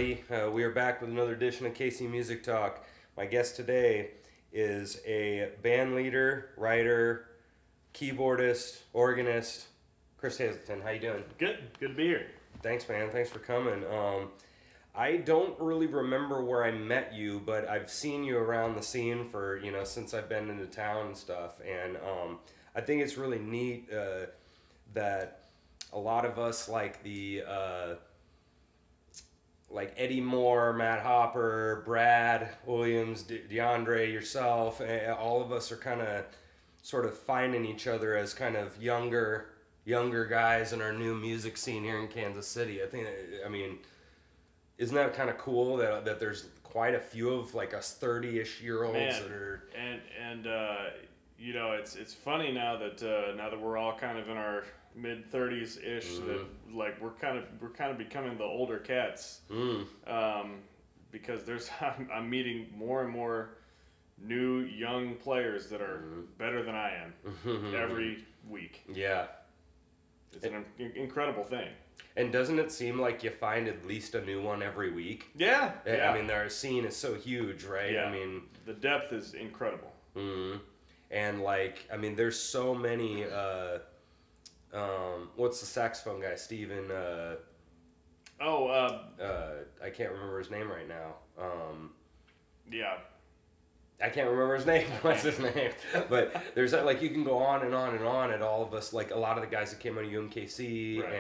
everybody. We are back with another edition of KC Music Talk. My guest today is a band leader, writer, keyboardist, organist, Chris Hazelton. How you doing? Good to be here. Thanks, man. Thanks for coming. I don't really remember where I met you, but I've seen you around the scene for, since I've been into town and stuff. And I think it's really neat that a lot of us, like like Eddie Moore, Matt Hopper, Brad Williams, DeAndre, yourself, all of us are kind of sort of finding each other as kind of younger guys in our new music scene here in Kansas City. I mean, isn't that kind of cool that there's quite a few of like us 30-ish year olds that are it's funny now that we're all kind of in our mid 30s ish, that like we're kind of becoming the older cats, because I'm meeting more and more new young players that are better than I am every week. Yeah, it's an incredible thing. And doesn't it seem like you find at least a new one every week? Yeah. I mean, their scene is so huge, right? Yeah. I mean, the depth is incredible. And like, I mean, there's so many. What's the saxophone guy? Steven. I can't remember his name right now. Yeah. I can't remember his name. What's his name? But there's like, you can go on and on and on at all of us. Like a lot of the guys that came out of UMKC, right.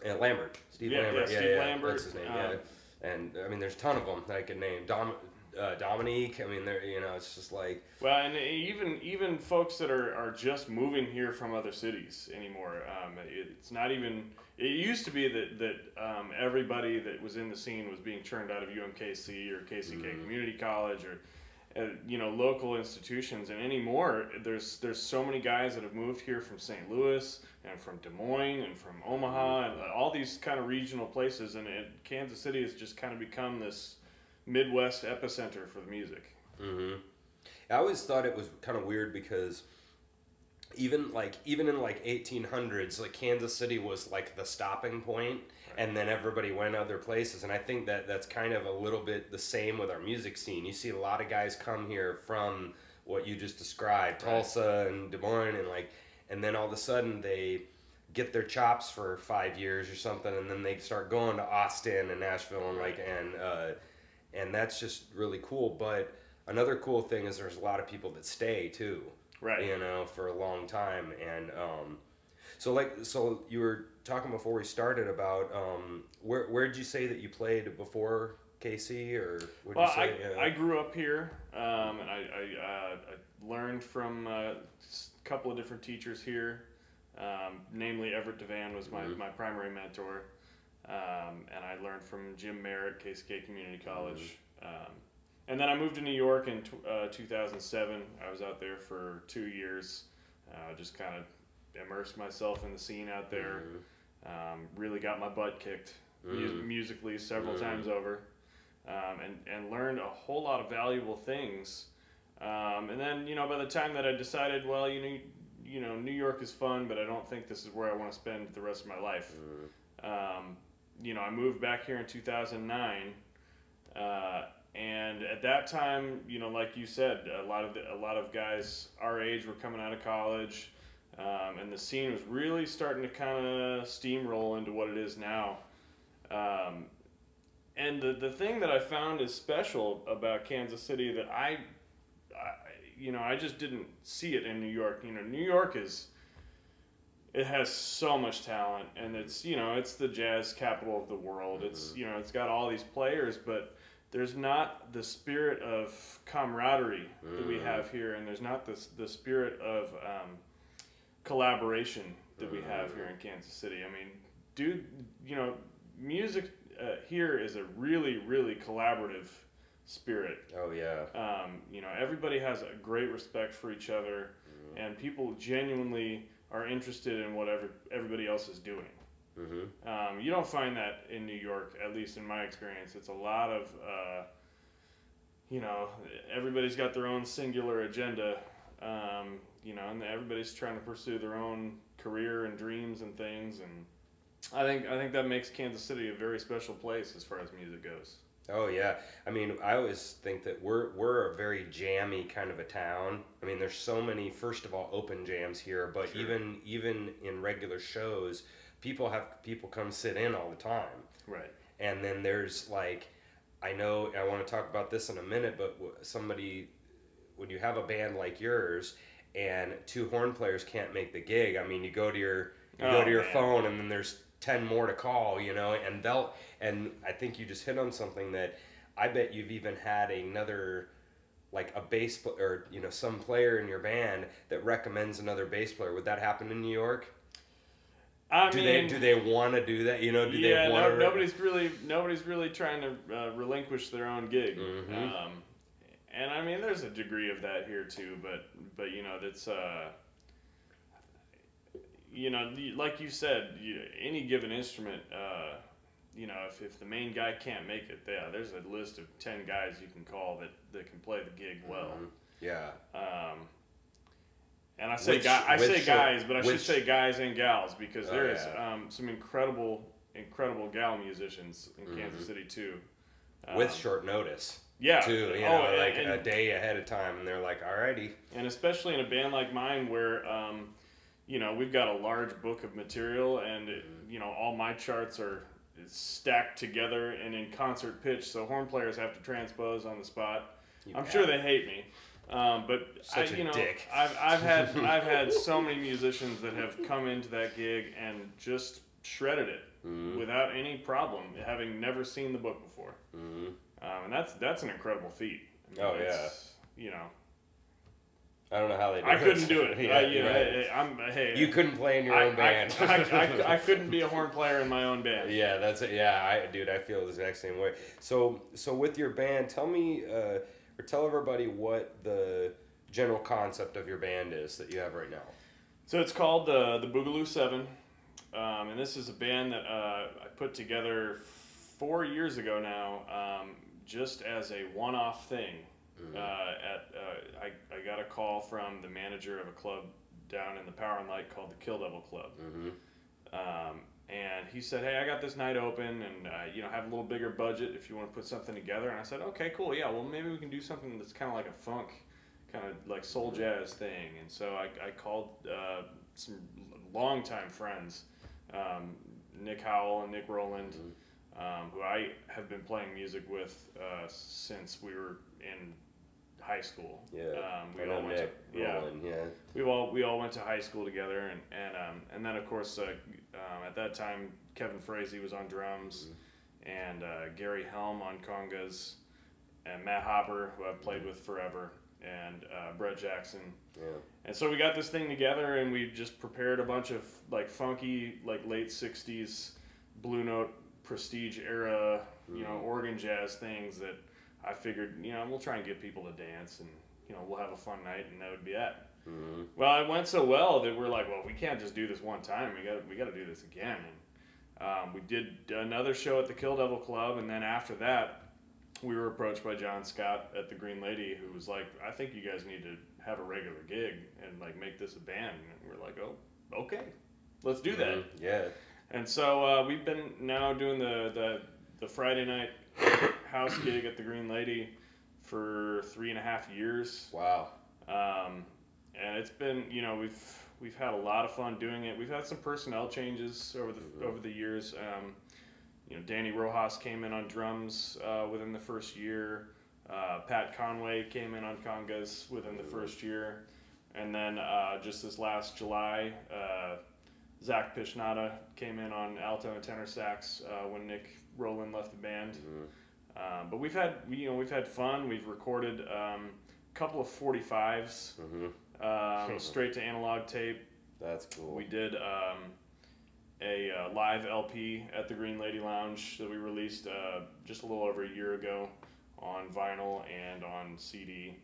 and Lambert, Steve Lambert. Steve Lambert. That's his name. And I mean, there's a ton of them that I could name. Dominique. I mean, it's just like. Well, and even folks that are just moving here from other cities anymore. It's not even. It used to be that everybody that was in the scene was being churned out of UMKC or KCK Community College or local institutions, and anymore there's so many guys that have moved here from St. Louis and from Des Moines and from Omaha and all these kind of regional places, and Kansas City has just kind of become this Midwest epicenter for the music. I always thought it was kind of weird because even in like 1800s, like Kansas City was like the stopping point, right. And then everybody went other places, and I think that's kind of a little bit the same with our music scene. You see a lot of guys come here from what you just described, right. Tulsa and Des Moines, and then all of a sudden they get their chops for 5 years or something, and then they start going to Austin and Nashville and right. And that's just really cool. But another cool thing is there's a lot of people that stay too. Right. For a long time. And so you were talking before we started about where did you say that you played before KC, or what did you say? I grew up here, and I learned from a couple of different teachers here. Namely, Everett Devan was my primary mentor. And I learned from Jim Merritt, KCK Community College. And then I moved to New York in 2007. I was out there for 2 years. Just kind of immersed myself in the scene out there. Really got my butt kicked musically several times over. And learned a whole lot of valuable things. And then, by the time that I decided, well, New York is fun, but I don't think this is where I want to spend the rest of my life. I moved back here in 2009. And at that time, like you said, a lot of guys our age were coming out of college, and the scene was really starting to kind of steamroll into what it is now. And the thing that I found is special about Kansas City that I just didn't see it in New York. New York it has so much talent, and it's the jazz capital of the world. It's it's got all these players, but there's not the spirit of camaraderie that we have here, and there's not the spirit of collaboration that we have here in Kansas City. I mean, music here is a really, really collaborative spirit. Oh yeah. Everybody has a great respect for each other, and people genuinely are interested in what everybody else is doing. You don't find that in New York, at least in my experience. It's a lot of, everybody's got their own singular agenda, and everybody's trying to pursue their own career and dreams and things, and I think that makes Kansas City a very special place as far as music goes. Oh yeah, I mean, I always think that we're a very jammy kind of a town. I mean, there's so many, first of all, open jams here, but Sure. even in regular shows, people come sit in all the time. Right. And then there's like, I know I want to talk about this in a minute, but when you have a band like yours and two horn players can't make the gig, I mean, you go to your Man. phone and then there's 10 more to call, and I think you just hit on something that I bet you've even had another, like a bass or some player in your band that recommends another bass player. Would that happen in New York? Do they want to do that? They want nobody's really trying to relinquish their own gig. Mm-hmm. And I mean, there's a degree of that here too, but that's like you said, any given instrument, if the main guy can't make it, there's a list of 10 guys you can call that can play the gig well. Mm-hmm. Yeah. And I say guys, but I should say guys and gals, because there is some incredible gal musicians in Kansas City too. With short notice. Yeah. Too, like a day ahead of time, and they're like, "Alrighty." And especially in a band like mine, where we've got a large book of material, and all my charts are stacked together and in concert pitch, so horn players have to transpose on the spot. I'm sure they hate me, but Such a dick. I've had so many musicians that have come into that gig and just shredded it without any problem, having never seen the book before. And that's an incredible feat. I mean, I don't know how they do it. I couldn't do it. You couldn't play in your own band. I couldn't be a horn player in my own band. Yeah, that's it. Yeah, I feel the exact same way. So with your band, tell me or tell everybody what the general concept of your band is that you have right now. So it's called the Boogaloo 7, and this is a band that I put together 4 years ago now, just as a one-off thing. I got a call from the manager of a club down in the Power and Light called the Kill Devil Club, and he said, "Hey, I got this night open, and have a little bigger budget if you want to put something together." And I said, "Okay, cool, yeah. Well, maybe we can do something that's kind of like a funk, kind of like soul jazz thing." And so I called some longtime friends, Nick Howell and Nick Rowland, who I have been playing music with since we were in high school. Yeah, we all went Roland, we all went to high school together, and then of course at that time Kevin Frazee was on drums, and Gary Helm on congas, and Matt Hopper, who I've played with forever, and Brett Jackson. Yeah. And so we got this thing together, and we just prepared a bunch of like funky, like late '60s Blue Note Prestige era, organ jazz things that I figured, we'll try and get people to dance, and we'll have a fun night, and that would be it. Well, it went so well that we're like, well, we can't just do this one time. We got to do this again. And we did another show at the Kill Devil Club, and then after that, we were approached by John Scott at the Green Lady, who was like, "I think you guys need to have a regular gig and like make this a band." And we're like, "Oh, okay, let's do that." Yeah. And so we've been now doing the Friday night house gig at the Green Lady for 3.5 years. Wow. And it's been, we've had a lot of fun doing it. We've had some personnel changes over the years. Danny Rojas came in on drums within the first year. Pat Conway came in on congas within the first year. And then just this last July, Zach Pishnata came in on alto and tenor sax when Nick Rowland left the band. But we've had fun. We've recorded a couple of 45s straight to analog tape. That's cool. We did a live LP at the Green Lady Lounge that we released just a little over a year ago on vinyl and on CD.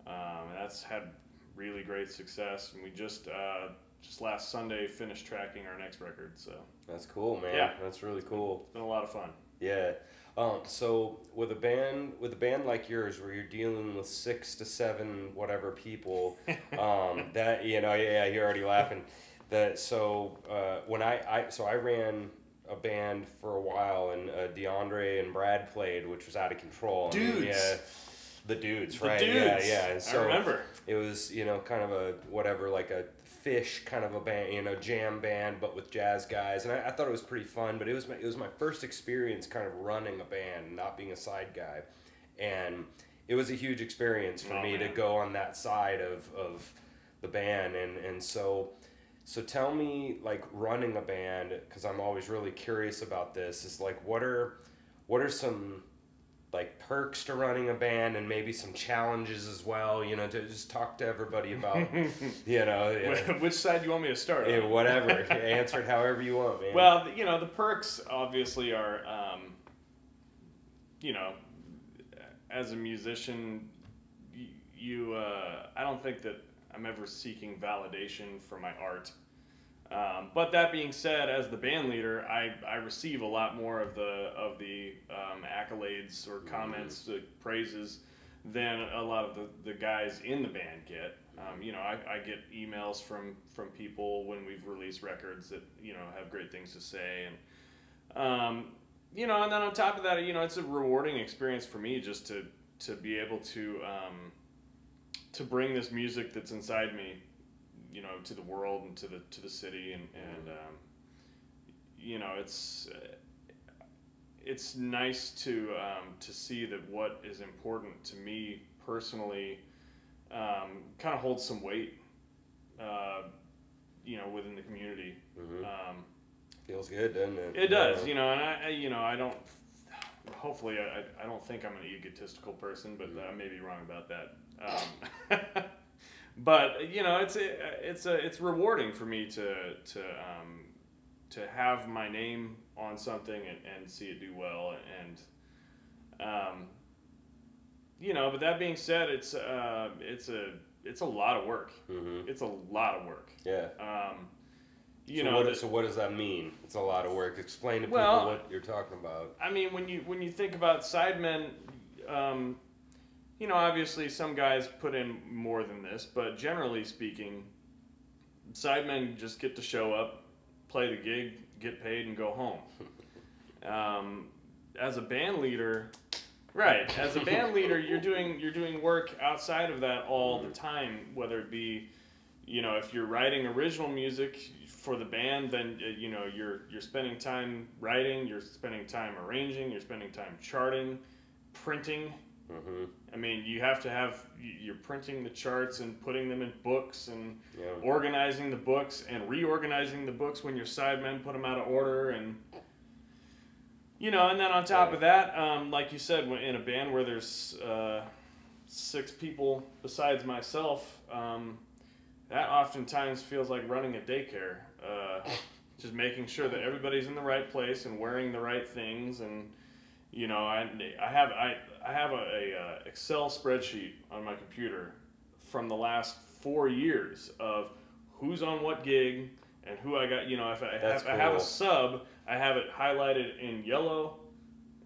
And that's had really great success. And we just last Sunday finished tracking our next record. So that's cool, man. Yeah, that's really cool. It's been a lot of fun. Yeah. So with a band like yours, where you're dealing with 6 to 7 whatever people, that you're already laughing. When I ran a band for a while, and DeAndre and Brad played, which was out of control. Dudes. I mean, yeah, the dudes, The right? dudes. Yeah. And so I remember. it was, kind of a whatever, like a Fish kind of a band, jam band, but with jazz guys, and I thought it was pretty fun. But it was my first experience kind of running a band, not being a side guy, and it was a huge experience for me to go on that side of the band, and so tell me, like, running a band, because I'm always really curious about this, is like what are some like perks to running a band, and maybe some challenges as well, to just talk to everybody about, Which side do you want me to start on? Whatever. Answer it however you want, man. Well, the perks obviously are, as a musician, I don't think that I'm ever seeking validation for my art. But that being said, as the band leader, I receive a lot more of the accolades or comments, praises, than a lot of the guys in the band get. I get emails from people when we've released records that have great things to say, and and then on top of that, it's a rewarding experience for me just to be able to bring this music that's inside me, to the world and to the city, and it's nice to see that what is important to me personally kind of holds some weight, within the community. Feels good, doesn't it? It does, and I don't. Hopefully, I don't think I'm an egotistical person, but I may be wrong about that. But it's rewarding for me to have my name on something and see it do well, and but that being said, it's a lot of work. It's a lot of work. Yeah. So what does that mean? It's a lot of work. Explain to people what you're talking about. I mean, when you think about sidemen, obviously some guys put in more than this, but generally speaking, sidemen just get to show up, play the gig, get paid, and go home. As a band leader, right? As a band leader, you're doing work outside of that all the time. Whether it be, if you're writing original music for the band, then you're spending time writing, you're spending time arranging, you're spending time charting, printing. I mean, you're printing the charts and putting them in books, and organizing the books and reorganizing the books when your sidemen put them out of order, and and then on top of that, like you said, in a band where there's 6 people besides myself, that oftentimes feels like running a daycare. Just making sure that everybody's in the right place and wearing the right things, and I have a Excel spreadsheet on my computer from the last 4 years of who's on what gig and who I got. If I have a sub, I have it highlighted in yellow.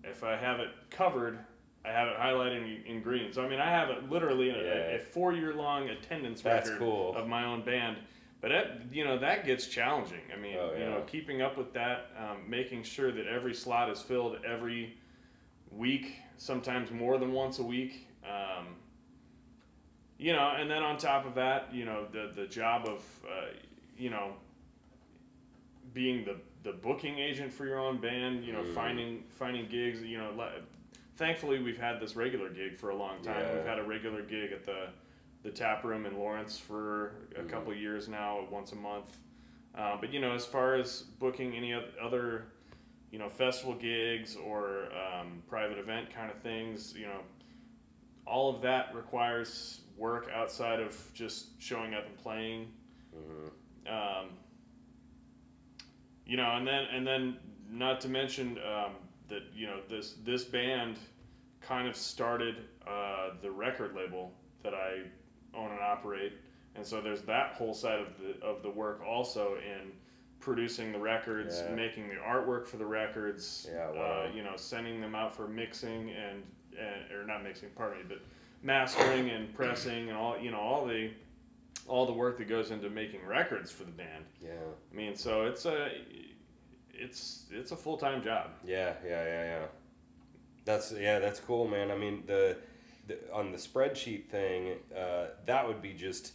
If I have it covered, I have it highlighted in green. So I mean, I have it literally a 4-year-long attendance record of my own band. But that gets challenging. I mean, keeping up with that, making sure that every slot is filled every week, sometimes more than once a week. And then on top of that, the job of being the booking agent for your own band, finding gigs. Thankfully we've had this regular gig for a long time. Yeah. We've had a regular gig at the Tap Room in Lawrence for a couple of years now, once a month. But as far as booking any other festival gigs or private event kind of things, all of that requires work outside of just showing up and playing. And then not to mention that this band kind of started the record label that I own and operate, and so there's that whole side of the work also in producing the records, making the artwork for the records, sending them out for mixing and or not mixing, pardon me, but mastering and pressing and all the all the work that goes into making records for the band. Yeah. I mean, so it's a full-time job. Yeah. That's cool, man. I mean, the on the spreadsheet thing, that would be just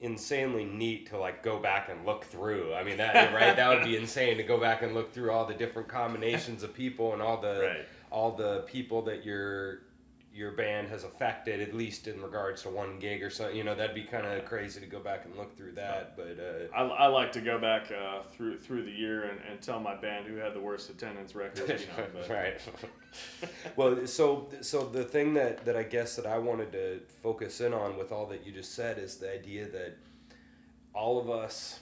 insanely neat to like go back and look through. I mean, that right? That would be insane to go back and look through all the different combinations of people and all the people that your band has affected, at least in regards to one gig or something. You know, that'd be kind of crazy to go back and look through that. But I like to go back through the year and tell my band who had the worst attendance record. You know, but. Right. Well, so the thing that I guess that I wanted to focus in on with all that you just said is the idea that all of us,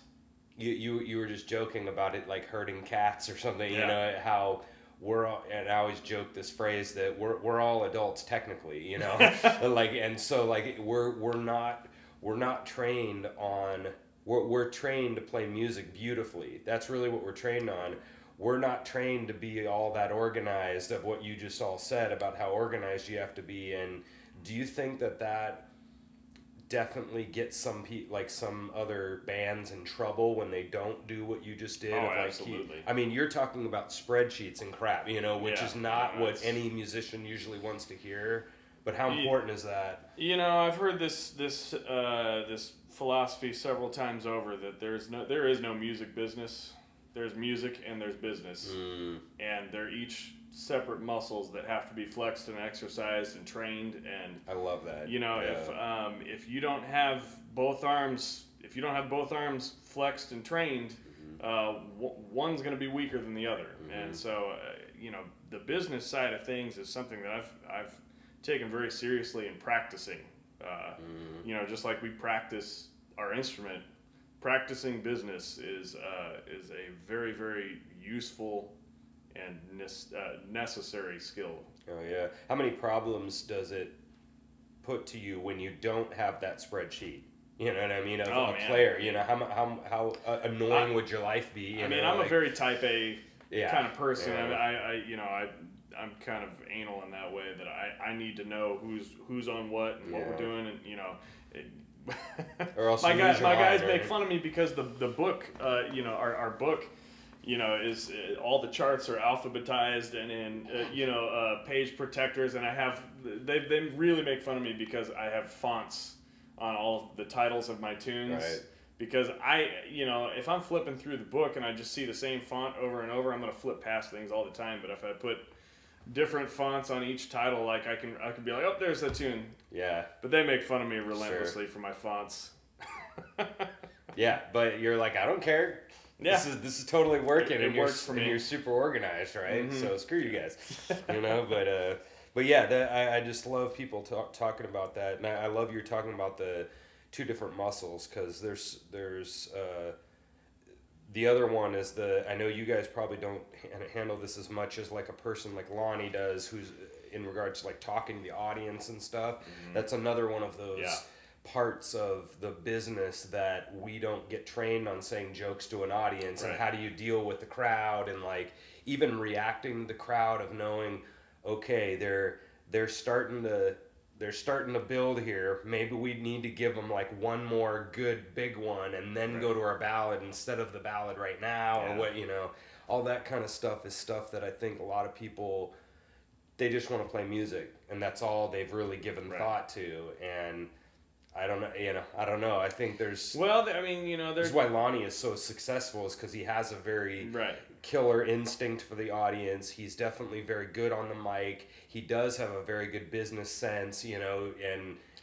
you were just joking about it like herding cats or something. You know how. And I always joke this phrase that we're all adults technically, you know, like, and so like we're not trained on, we're trained to play music beautifully. That's really what we're trained on. We're not trained to be all that organized of what you just all said about how organized you have to be. And do you think that definitely gets some other bands in trouble when they don't do what you just did? Oh, absolutely. I mean, you're talking about spreadsheets and crap, you know, which is not what any musician usually wants to hear. But how important is that? You know, I've heard this philosophy several times over that there is no music business. There's music and there's business, and they're each separate muscles that have to be flexed and exercised and trained. And I love that. You know, if you don't have both arms, flexed and trained, one's going to be weaker than the other. And so, you know, the business side of things is something that I've taken very seriously in practicing. You know, just like we practice our instrument, practicing business is a very, very useful and necessary skill. Oh yeah. How many problems does it put to you when you don't have that spreadsheet? You know what I mean? Of a player, you know, how annoying would your life be? I mean, I'm a very type A kind of person. Yeah. I'm kind of anal in that way that I need to know who's on what and what we're doing, and you know. Or else my guys make fun of me because the book, you know, our book, you know, is all the charts are alphabetized and in page protectors, and I have they really make fun of me because I have fonts on all of the titles of my tunes. Right. Because if I'm flipping through the book and I just see the same font over and over, I'm gonna flip past things all the time. But if I put different fonts on each title, like I can be like, oh, there's the tune. Yeah. But they make fun of me relentlessly for my fonts. Yeah, but you're like, I don't care. Yeah. This is totally working. It works for me. And you're super organized, right? So screw you guys. You know, but yeah, I just love people talking about that, and I love you're talking about the two different muscles, because there's the other one is I know you guys probably don't handle this as much as like a person like Lonnie does, who's in regards to like talking to the audience and stuff. That's another one of those parts of the business that we don't get trained on, saying jokes to an audience. And how do you deal with the crowd, and like even reacting to the crowd of knowing, okay, they're starting to build here. Maybe we need to give them like one more good big one and then go to our ballad instead of the ballad right now, or what, you know, all that kind of stuff is stuff that I think a lot of people, they just want to play music, and that's all they've really given thought to. And I don't know. I think there's... Well, I mean, you know, there's... This is why Lonnie is so successful, is because he has a very killer instinct for the audience. He's definitely very good on the mic. He does have a very good business sense, you know,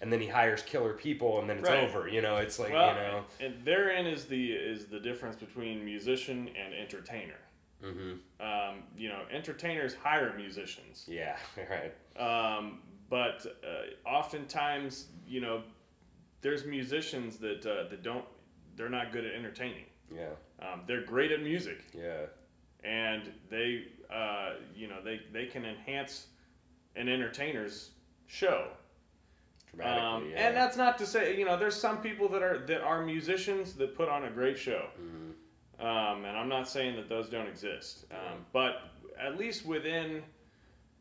and then he hires killer people, and then it's over. You know, it's like, you know... And therein is the difference between musician and entertainer. You know, entertainers hire musicians. Yeah, right. But oftentimes, you know, there's musicians that they're not good at entertaining. Yeah. They're great at music. Yeah. And they can enhance an entertainer's show. Dramatically, And that's not to say, you know, there's some people that are musicians that put on a great show. And I'm not saying that those don't exist. But at least within,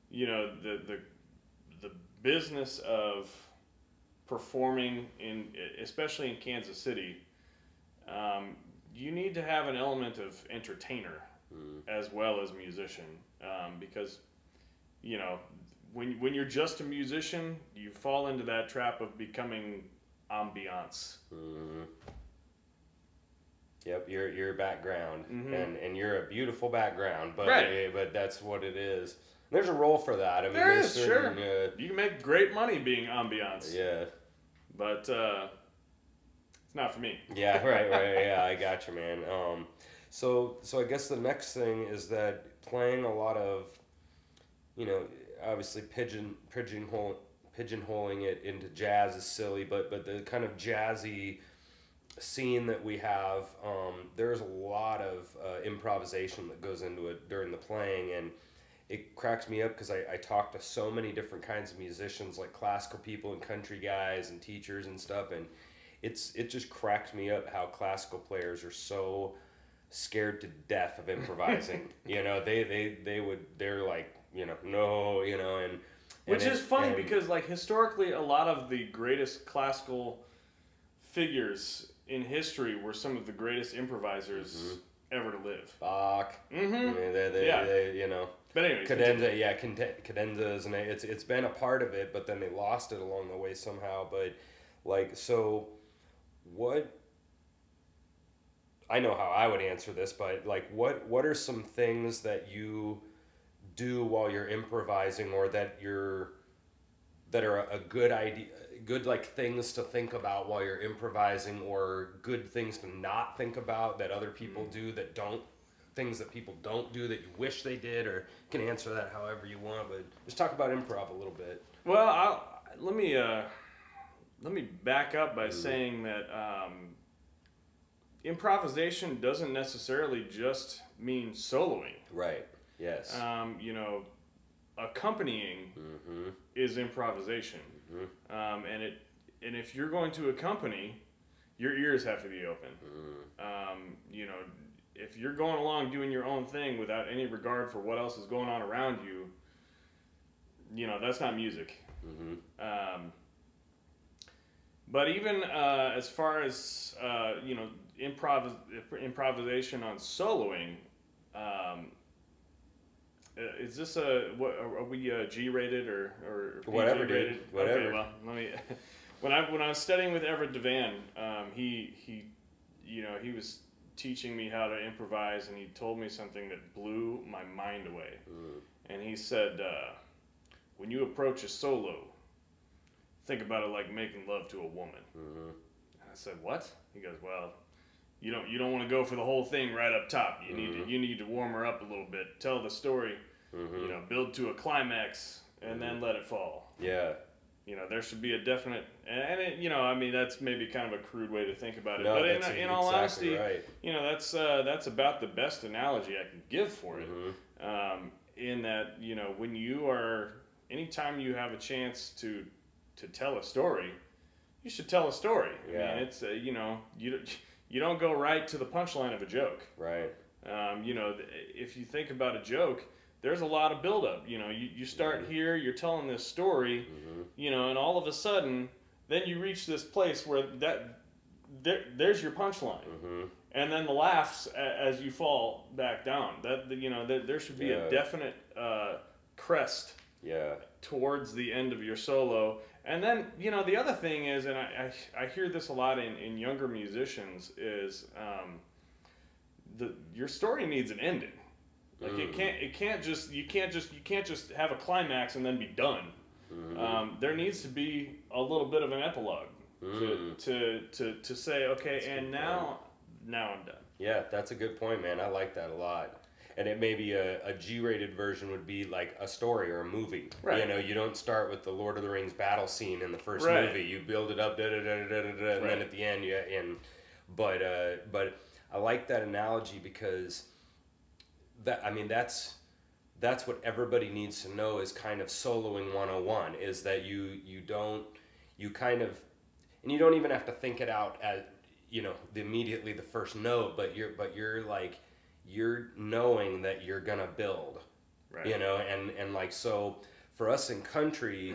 you know, the business of performing especially in Kansas City, you need to have an element of entertainer as well as musician, because you know, when you're just a musician, you fall into that trap of becoming ambiance. Yep, your background, and you're a beautiful background, but but that's what it is. There's a role for that. I mean, there is, sure. You can make great money being ambiance. Yeah. But it's not for me. Yeah, right. Yeah, I got you, man. So I guess the next thing is that playing a lot of, you know, obviously pigeonholing it into jazz is silly, but the kind of jazzy scene that we have, there's a lot of improvisation that goes into it during the playing, and it cracks me up because I talk to so many different kinds of musicians, like classical people and country guys and teachers and stuff, and it just cracks me up how classical players are so scared to death of improvising. You know, they're like, you know, no, you know, and which is funny because, like, historically, a lot of the greatest classical figures in history were some of the greatest improvisers ever to live. Bach. I mean, they, you know. But anyway, cadenzas, and it's been a part of it, but then they lost it along the way somehow. But like, so what? I know how I would answer this, but like, what are some things that you do while you're improvising, or that are a good idea, good like things to think about while you're improvising, or good things to not think about that other people do that don't, things that people don't do that you wish they did, or you can answer that however you want, but just talk about improv a little bit. Well, let me back up by saying that improvisation doesn't necessarily just mean soloing. Right. Yes. You know, accompanying is improvisation, and if you're going to accompany, your ears have to be open. You know, if you're going along doing your own thing without any regard for what else is going on around you, you know, that's not music. But even as far as you know, improvisation on soloing. Is this what are we G-rated or whatever, PG-rated? Dude. Whatever. Okay, well, let me. When I was studying with Everett Devan, he you know, he was teaching me how to improvise, and he told me something that blew my mind away. And he said, when you approach a solo, think about it like making love to a woman. And I said, what? He goes, well, you don't want to go for the whole thing right up top. You need to warm her up a little bit, tell the story, you know, build to a climax, and then let it fall. Yeah. You know, there should be a definite, and it, you know, I mean, that's maybe kind of a crude way to think about it. No, but that's in all honesty, right. you know, that's about the best analogy I can give for it. In that, you know, when you are, anytime you have a chance to tell a story, you should tell a story. Yeah. I mean, it's you know, you don't go right to the punchline of a joke. Right. You know, if you think about a joke, there's a lot of buildup. You know, you start here, you're telling this story, you know, and all of a sudden, then you reach this place where there's your punchline, and then the laughs as you fall back down. You know, there should be a definite crest. Yeah. Towards the end of your solo. And then, you know, the other thing is, and I hear this a lot in younger musicians, is your story needs an ending. Like you can't just have a climax and then be done. There needs to be a little bit of an epilogue to say, okay, that's and now I'm done. Yeah, that's a good point, man. I like that a lot. And it may be a G-rated version would be like a story or a movie. Right. You know, you don't start with the Lord of the Rings battle scene in the first movie. You build it up, and then at the end, But I like that analogy because that's what everybody needs to know is kind of soloing 101 is that you don't even have to think it out at, you know, immediately the first note, but you're like, you're knowing that you're gonna build, you know, and like, so for us in country,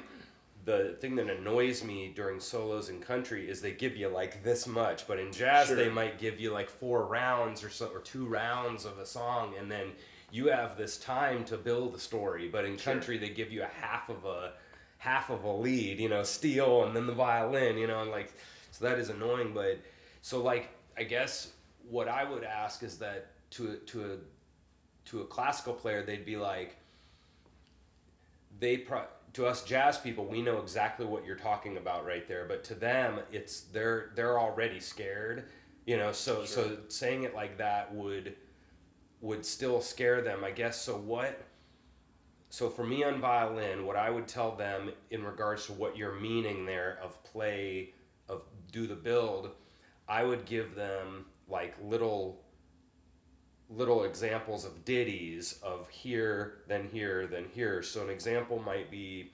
the thing that annoys me during solos in country is they give you like this much, but in jazz they might give you like 4 rounds or so, or 2 rounds of a song, and then you have this time to build a story. But in country they give you a half of a lead, you know, steel and then the violin, you know, and like, so that is annoying. But so like, I guess what I would ask is that to a classical player, they'd be like, to us jazz people, we know exactly what you're talking about right there, but to them, it's they're already scared, you know. So saying it like that would still scare them, I guess. So for me on violin, what I would tell them in regards to what you're meaning there of play, of do the build, I would give them like little examples of ditties of here, then here, then here. So an example might be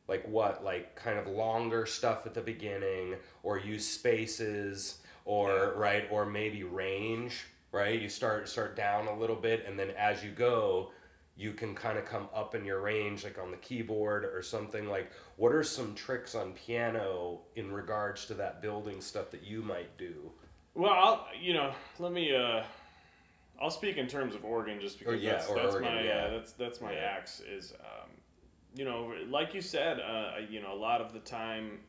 like like kind of longer stuff at the beginning, or use spaces, or right, or maybe range, right? You start down a little bit, and then as you go, you can kind of come up in your range, like on the keyboard or something. Like, what are some tricks on piano in regards to that building stuff that you might do? Well, let me. I'll speak in terms of organ, just because that's my axe. Is like you said, a lot of the time,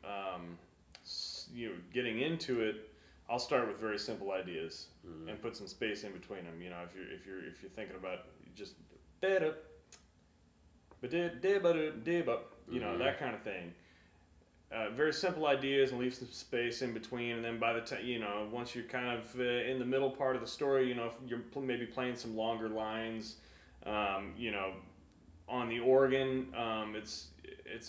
getting into it, I'll start with very simple ideas and put some space in between them. You know, if you're thinking about just that kind of thing. Very simple ideas, and leave some space in between, and then by the time, once you're kind of in the middle part of the story, if you're maybe playing some longer lines, on the organ, it's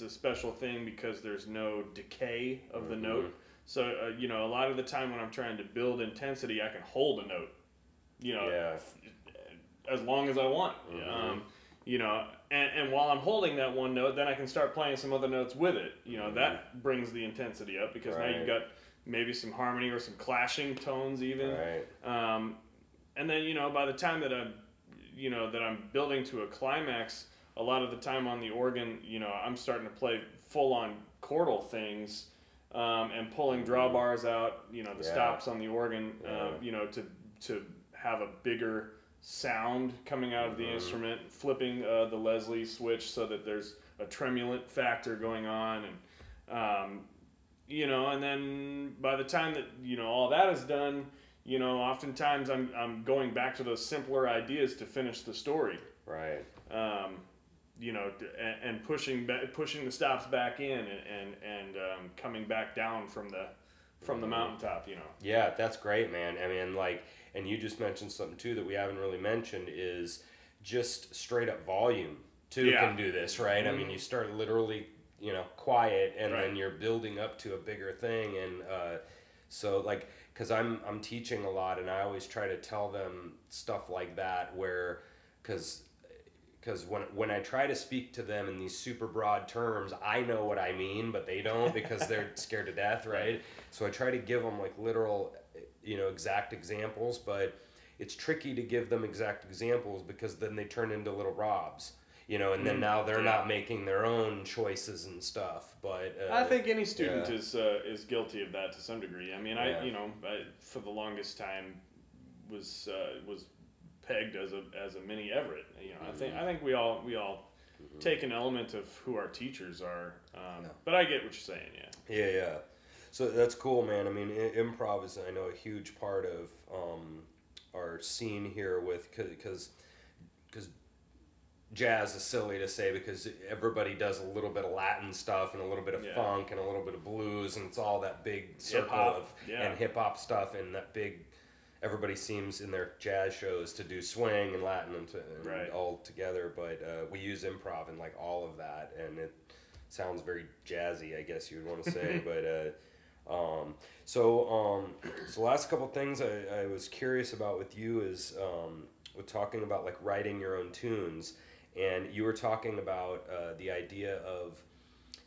a special thing because there's no decay of the note. So, a lot of the time when I'm trying to build intensity, I can hold a note, as long as I want. And while I'm holding that one note, then I can start playing some other notes with it. That brings the intensity up, because now you've got maybe some harmony or some clashing tones even. And then, by the time that I'm building to a climax, a lot of the time on the organ, I'm starting to play full-on chordal things, and pulling drawbars out, the stops on the organ, to have a bigger sound coming out of the instrument, flipping the Leslie switch so that there's a tremulant factor going on, and and then by the time that all that is done, oftentimes I'm going back to those simpler ideas to finish the story, and pushing the stops back in, and coming back down from the mountaintop. Yeah, that's great, man. I mean, like, and you just mentioned something too that we haven't really mentioned, is just straight up volume too can do this, right? I mean, you start literally, quiet, and then you're building up to a bigger thing, and so like, because I'm teaching a lot, and I always try to tell them stuff like that, where because when I try to speak to them in these super broad terms, I know what I mean, but they don't, because they're scared to death, right? So I try to give them like literal, exact examples, but it's tricky to give them exact examples, because then they turn into little Robs, and then now they're not making their own choices and stuff. But I think any student is guilty of that to some degree. I mean, I for the longest time was pegged as a mini Everett. I think we all take an element of who our teachers are. But I get what you're saying. Yeah. So that's cool, man. I mean, improv is, I know, a huge part of our scene here, because jazz is silly to say, because everybody does a little bit of Latin stuff and a little bit of funk and a little bit of blues, and it's all that big circle and hip hop stuff, and that big. Everybody seems in their jazz shows to do swing and Latin and all together, but we use improv in like all of that, and it sounds very jazzy, I guess you would want to say. But so last couple things I was curious about with you is with talking about like writing your own tunes, and you were talking about the idea of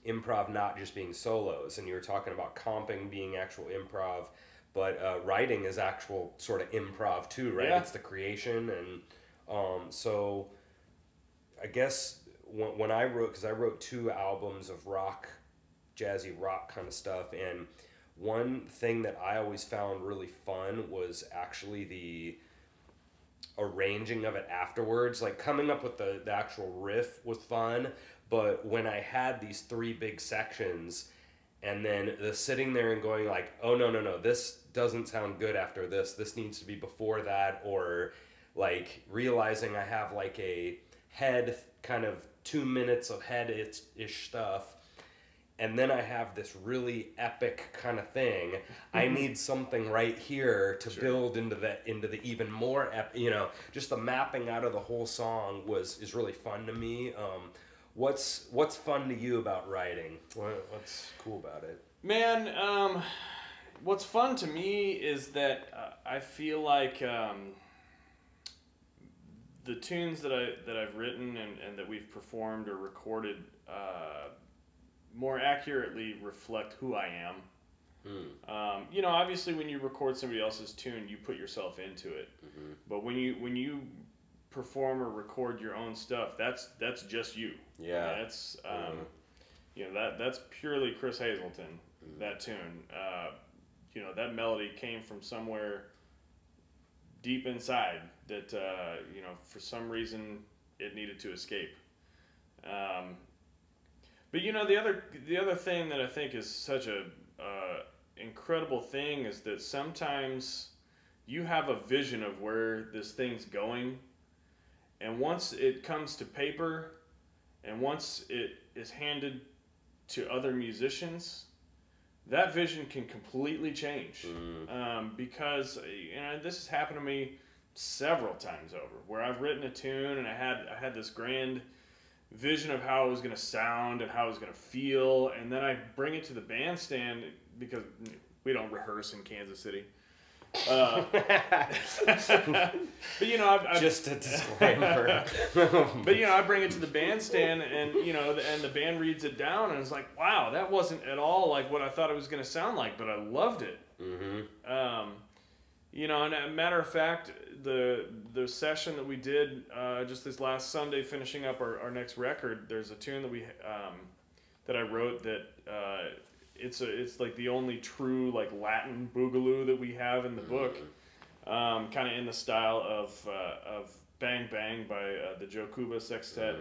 improv not just being solos, and you were talking about comping being actual improv. But writing is actual sort of improv too, right? It's the creation, and so I guess when I wrote, because I wrote 2 albums of rock, jazzy rock kind of stuff, and one thing that I always found really fun was actually the arranging of it afterwards. Like coming up with the actual riff was fun, but when I had these 3 big sections and then the sitting there and going like, oh no, this doesn't sound good after this needs to be before that, or like realizing I have like a head kind of 2 minutes of head-ish stuff, and then I have this really epic kind of thing. I need something right here to build into the even more just the mapping out of the whole song is really fun to me. What's fun to you about writing? What's cool about it? Man, what's fun to me is that I feel like the tunes that I've written and that we've performed or recorded more accurately reflect who I am. Obviously when you record somebody else's tune, you put yourself into it. Mm-hmm. But when you perform or record your own stuff, that's just you. Yeah. That's that's purely Chris Hazelton. Mm-hmm. That tune. That melody came from somewhere deep inside that for some reason it needed to escape. But the other thing that I think is such a incredible thing is that sometimes you have a vision of where this thing's going, and once it comes to paper, and once it is handed to other musicians, that vision can completely change. Because this has happened to me several times over, where I've written a tune and I had this grand vision of how it was going to sound and how it was going to feel, and then I bring it to the bandstand because we don't rehearse in Kansas City. But just a disclaimer. But I bring it to the bandstand, and and the band reads it down, and it's like, wow, that wasn't at all like what I thought it was going to sound like, but I loved it. Mm-hmm. And a matter of fact, the session that we did just this last Sunday, finishing up our next record, there's a tune that I wrote that it's like the only true like Latin boogaloo that we have in the book, kind of in the style of Bang Bang by the Joe Cuba Sextet.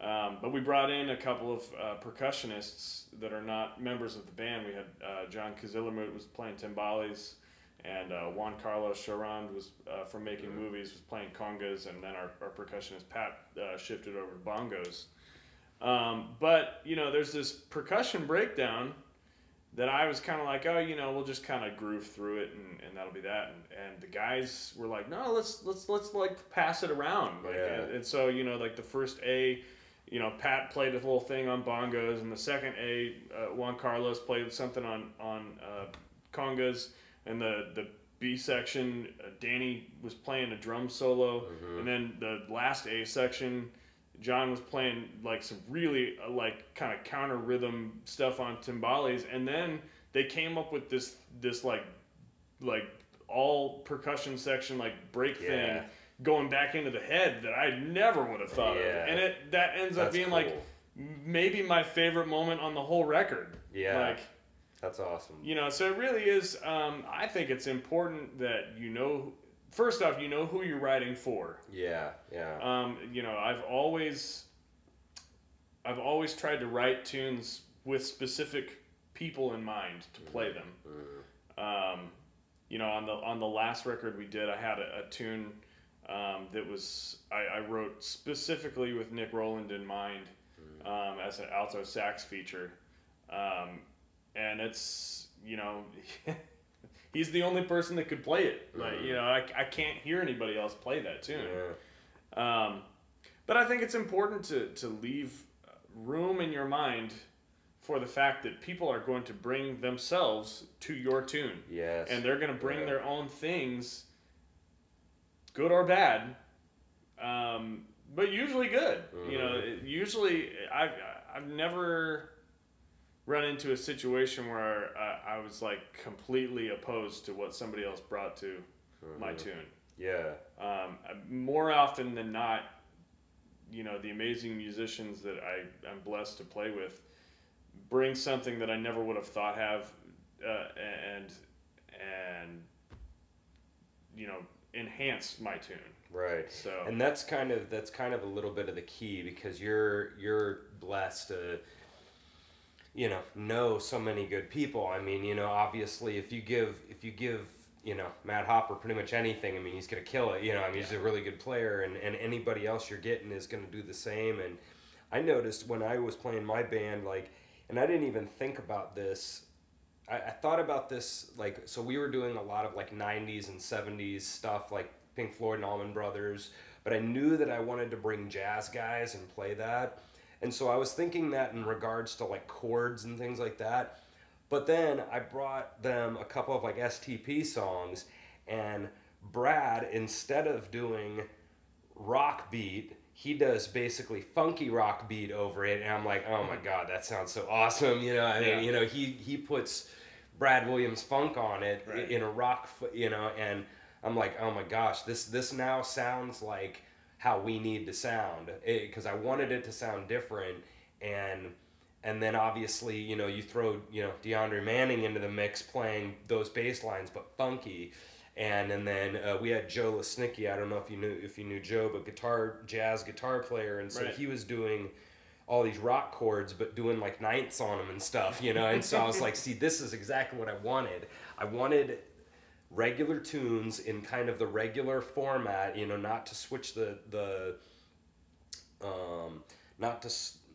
But we brought in a couple of percussionists that are not members of the band. We had John Kazillermut was playing timbales, and Juan Carlos Charand was from Making Movies was playing congas, and then our percussionist Pat shifted over to bongos. But there's this percussion breakdown that I was kind of like, we'll just kind of groove through it, and that'll be that. And the guys were like, no, let's like pass it around. Like, and so like the first A, Pat played a little thing on bongos, and the second A, Juan Carlos played something on congas, and the B section, Danny was playing a drum solo, and then the last A section, John was playing like some really like kind of counter rhythm stuff on timbales, and then they came up with this like all percussion section like break thing going back into the head that I never would have thought of, and that ends up being cool. Like maybe my favorite moment on the whole record. Like that's awesome. So it really is. I think it's important that first off, who you're writing for. I've always tried to write tunes with specific people in mind to play them. On the last record we did, I had a tune that was I wrote specifically with Nick Rowland in mind as an alto sax feature, and it's he's the only person that could play it. Like, I can't hear anybody else play that tune. But I think it's important to leave room in your mind for the fact that people are going to bring themselves to your tune. And they're going to bring their own things, good or bad, but usually good. Usually I've never run into a situation where I was like completely opposed to what somebody else brought to my tune. More often than not, you know, the amazing musicians that I'm blessed to play with bring something that I never would have thought have, and you know, enhance my tune. Right. So, and that's kind of a little bit of the key, because you're blessed to, you know so many good people. I mean, you know, obviously if you give you know, Matt Hopper pretty much anything, I mean, he's going to kill it. You know, I mean, he's a really good player, and anybody else you're getting is going to do the same. And I noticed when I was playing my band, like, and I didn't even think about this. I thought about this, like, so we were doing a lot of, like, 90s and 70s stuff, like Pink Floyd and Allman Brothers, but I knew that I wanted to bring jazz guys and play that. And so I was thinking that in regards to, like, chords and things like that. But then I brought them a couple of, like, STP songs, and Brad, instead of doing rock beat, he does basically funky rock beat over it, and I'm like, oh my God, that sounds so awesome, you know. I mean, you know, he puts Brad Williams funk on it, right, in a rock, you know, and I'm like, oh my gosh, this now sounds like how we need to sound, because I wanted it to sound different. And then obviously, you know, you throw, you know, DeAndre Manning into the mix playing those bass lines, but funky. And then we had Joe Lesnicki. I don't know if you knew Joe, but jazz guitar player. And so right, he was doing all these rock chords, but doing like ninths on them and stuff, you know. And so I was like, see, this is exactly what I wanted. I wanted regular tunes in kind of the regular format, you know, not to switch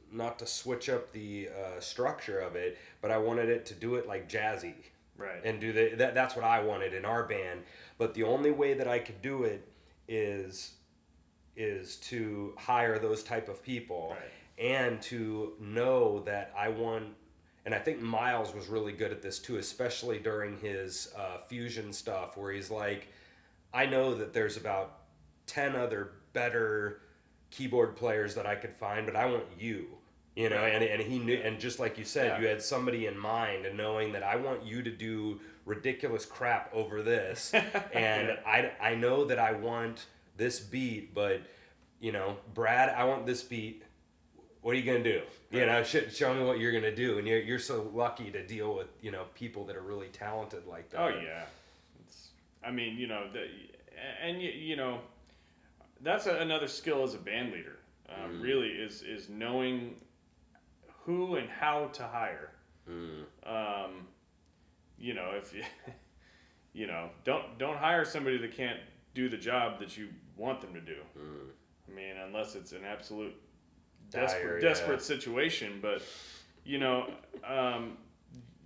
not to switch up the structure of it, but I wanted it to do it like jazzy. Right. And do that's what I wanted in our band. But the only way that I could do it is to hire those type of people, right, and to know that I want, and I think Miles was really good at this too, especially during his fusion stuff, where he's like, I know that there's about 10 other better keyboard players that I could find, but I want you. You know, and he knew, and just like you said, you had somebody in mind, and knowing that I want you to do ridiculous crap over this, and I know that I want this beat, but, you know, Brad, I want this beat. What are you gonna do? You know, show me what you're gonna do. And you're so lucky to deal with, you know, people that are really talented like that. Oh yeah, I mean, you know, you know, that's another skill as a band leader. Really is knowing who and how to hire. You know, if you know, don't hire somebody that can't do the job that you want them to do. I mean, unless it's an absolute desperate situation. But you know,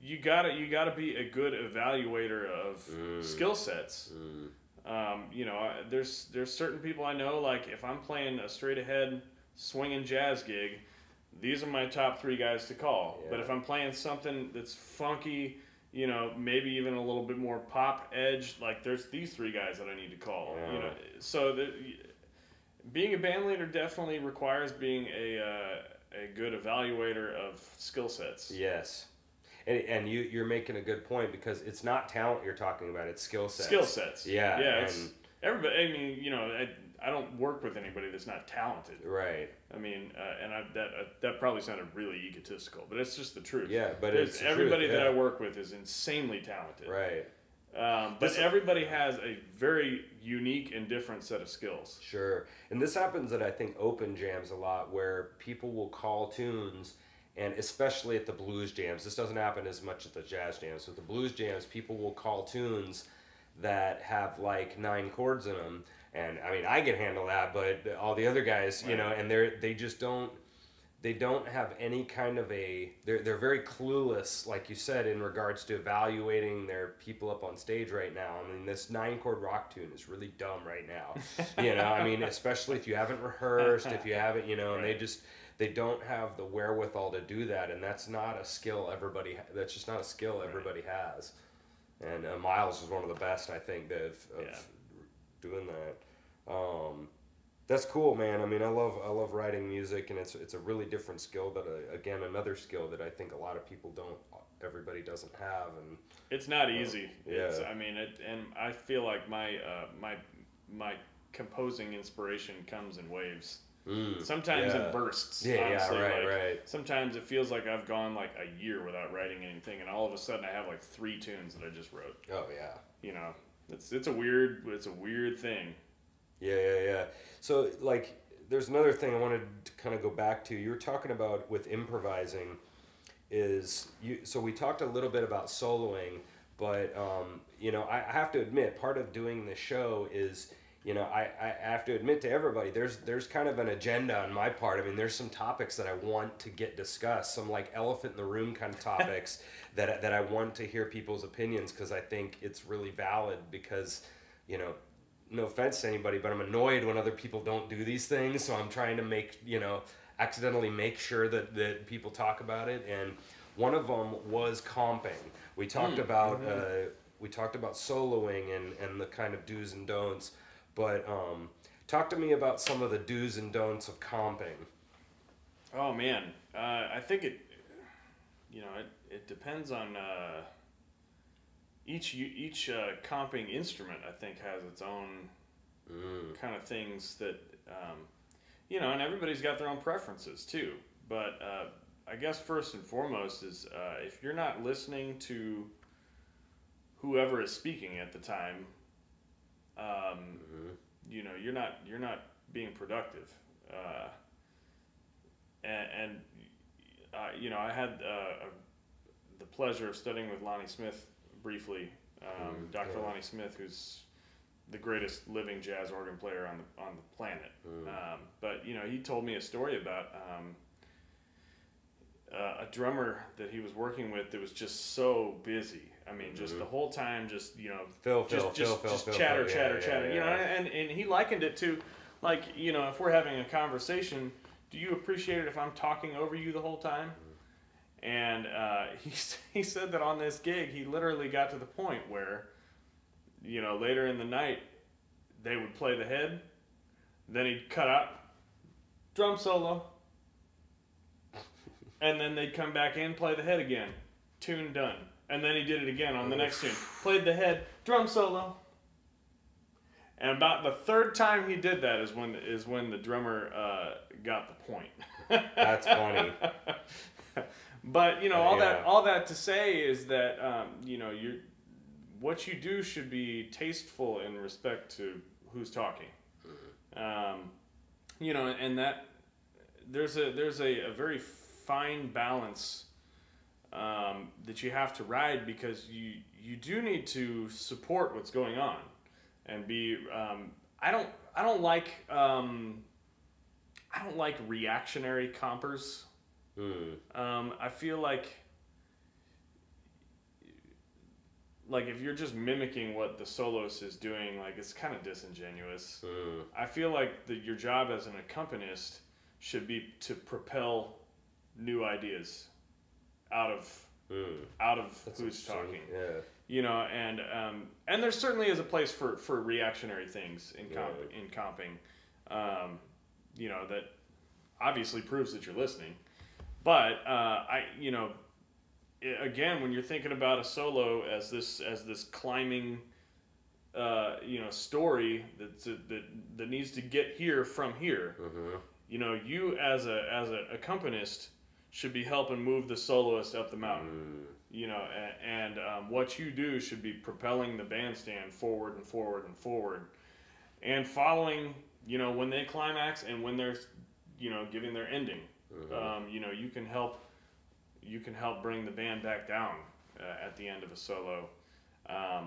you gotta be a good evaluator of skill sets. You know, there's certain people I know, like if I'm playing a straight ahead swinging jazz gig, these are my top 3 guys to call. But if I'm playing something that's funky, you know, maybe even a little bit more pop edge, like there's these 3 guys that I need to call. You know, so being a band leader definitely requires being a good evaluator of skill sets. Yes. And you're making a good point, because it's not talent you're talking about, it's skill sets. Skill sets. Yeah. Yeah, it's everybody. I mean, you know, I don't work with anybody that's not talented. Right. I mean, and that probably sounded really egotistical, but it's just the truth. Yeah, but it's everybody truth, that I work with is insanely talented. Right. But everybody has a very unique and different set of skills. Sure. And this happens at, I think, open jams a lot, where people will call tunes, and especially at the blues jams. This doesn't happen as much at the jazz jams. With the blues jams, people will call tunes that have like 9 chords in them. And I mean, I can handle that, but all the other guys, you know, and they just don't have any kind of they're very clueless, like you said, in regards to evaluating their people up on stage right now. I mean, this 9-chord rock tune is really dumb right now. You know, I mean, especially if you haven't rehearsed, if you haven't, you know, and they don't have the wherewithal to do that, and that's not a skill that's just not a skill everybody has. And Miles is one of the best, I think, of doing that. That's cool, man. I mean, I love writing music, and it's a really different skill that again, another skill that I think a lot of people everybody doesn't have, and it's not easy. Yeah. I mean, and I feel like my composing inspiration comes in waves. Sometimes in bursts. Yeah, honestly. right. Sometimes it feels like I've gone like a year without writing anything, and all of a sudden I have like 3 tunes that I just wrote. Oh yeah. You know, it's a weird thing. Yeah. So like, there's another thing I wanted to kind of go back to. You were talking about with improvising, so we talked a little bit about soloing, but you know, I have to admit, part of doing the show is, you know, I have to admit to everybody, there's kind of an agenda on my part. I mean, there's some topics that I want to get discussed, some like elephant in the room kind of topics that I want to hear people's opinions, because I think it's really valid, because, you know, no offense to anybody, but I'm annoyed when other people don't do these things, so I'm trying to make, you know, accidentally make sure that people talk about it. And one of them was comping. We talked about soloing and the kind of do's and don'ts. But talk to me about some of the do's and don'ts of comping. Oh man, I think it depends on each comping instrument. I think has its own kind of things that you know, and everybody's got their own preferences too. But I guess first and foremost is if you're not listening to whoever is speaking at the time. You know, you're not being productive, and you know, I had the pleasure of studying with Lonnie Smith briefly, Dr. Lonnie Smith, who's the greatest living jazz organ player on the planet. But you know, he told me a story about a drummer that he was working with that was just so busy. I mean, just the whole time, just, you know, just chatter. You know, and he likened it to, like, you know, if we're having a conversation, do you appreciate it if I'm talking over you the whole time? And he said that on this gig, he literally got to the point where, you know, later in the night, they would play the head, then he'd cut out, drum solo, and then they'd come back in, play the head again, tune done. And then he did it again on the next tune. Played the head, drum solo. And about the third time he did that is when the drummer got the point. That's funny. But you know, all that to say is that you know, what you do should be tasteful in respect to who's talking. You know, and that there's a very fine balance that you have to ride, because you do need to support what's going on and be I don't like reactionary compers. I feel like if you're just mimicking what the soloist is doing, like, it's kind of disingenuous. I feel like your job as an accompanist should be to propel new ideas out of That's who's talking. Yeah. You know, and there certainly is a place for reactionary things in comping. You know, that obviously proves that you're listening. But you know, again, when you're thinking about a solo as this climbing you know, story that needs to get here from here, you know, you as an accompanist should be helping move the soloist up the mountain. You know, and what you do should be propelling the bandstand forward and forward and forward, and following, you know, when they climax and when they're, you know, giving their ending. You know, you can help bring the band back down at the end of a solo. But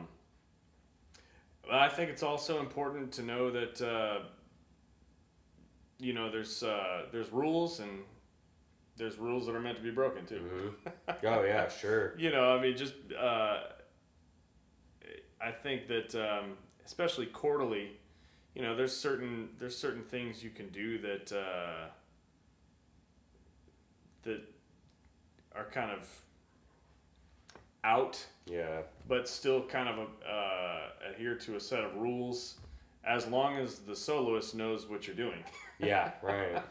I think it's also important to know that you know, there's rules, and there's rules that are meant to be broken too. Oh yeah, sure. You know, I mean, just I think that especially quarterly, you know, there's certain things you can do that that are kind of out, yeah, but still kind of adhere to a set of rules as long as the soloist knows what you're doing. Yeah, right.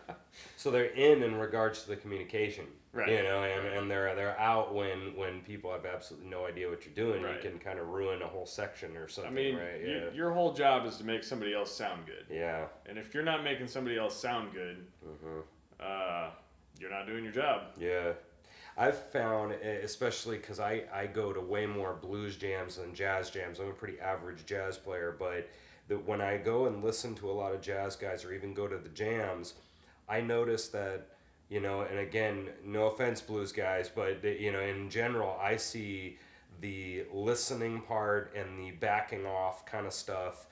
So they're in regards to the communication, Right. you know, and they're out when people have absolutely no idea what you're doing. Right. You can kind of ruin a whole section or something, I mean, right? Yeah. your whole job is to make somebody else sound good. Yeah. And if you're not making somebody else sound good, you're not doing your job. Yeah. I've found, especially because I go to way more blues jams than jazz jams. I'm a pretty average jazz player, but when I go and listen to a lot of jazz guys or even go to the jams, I notice that, you know, and again, no offense, blues guys, but, you know, in general, I see the listening part and the backing off kind of stuff.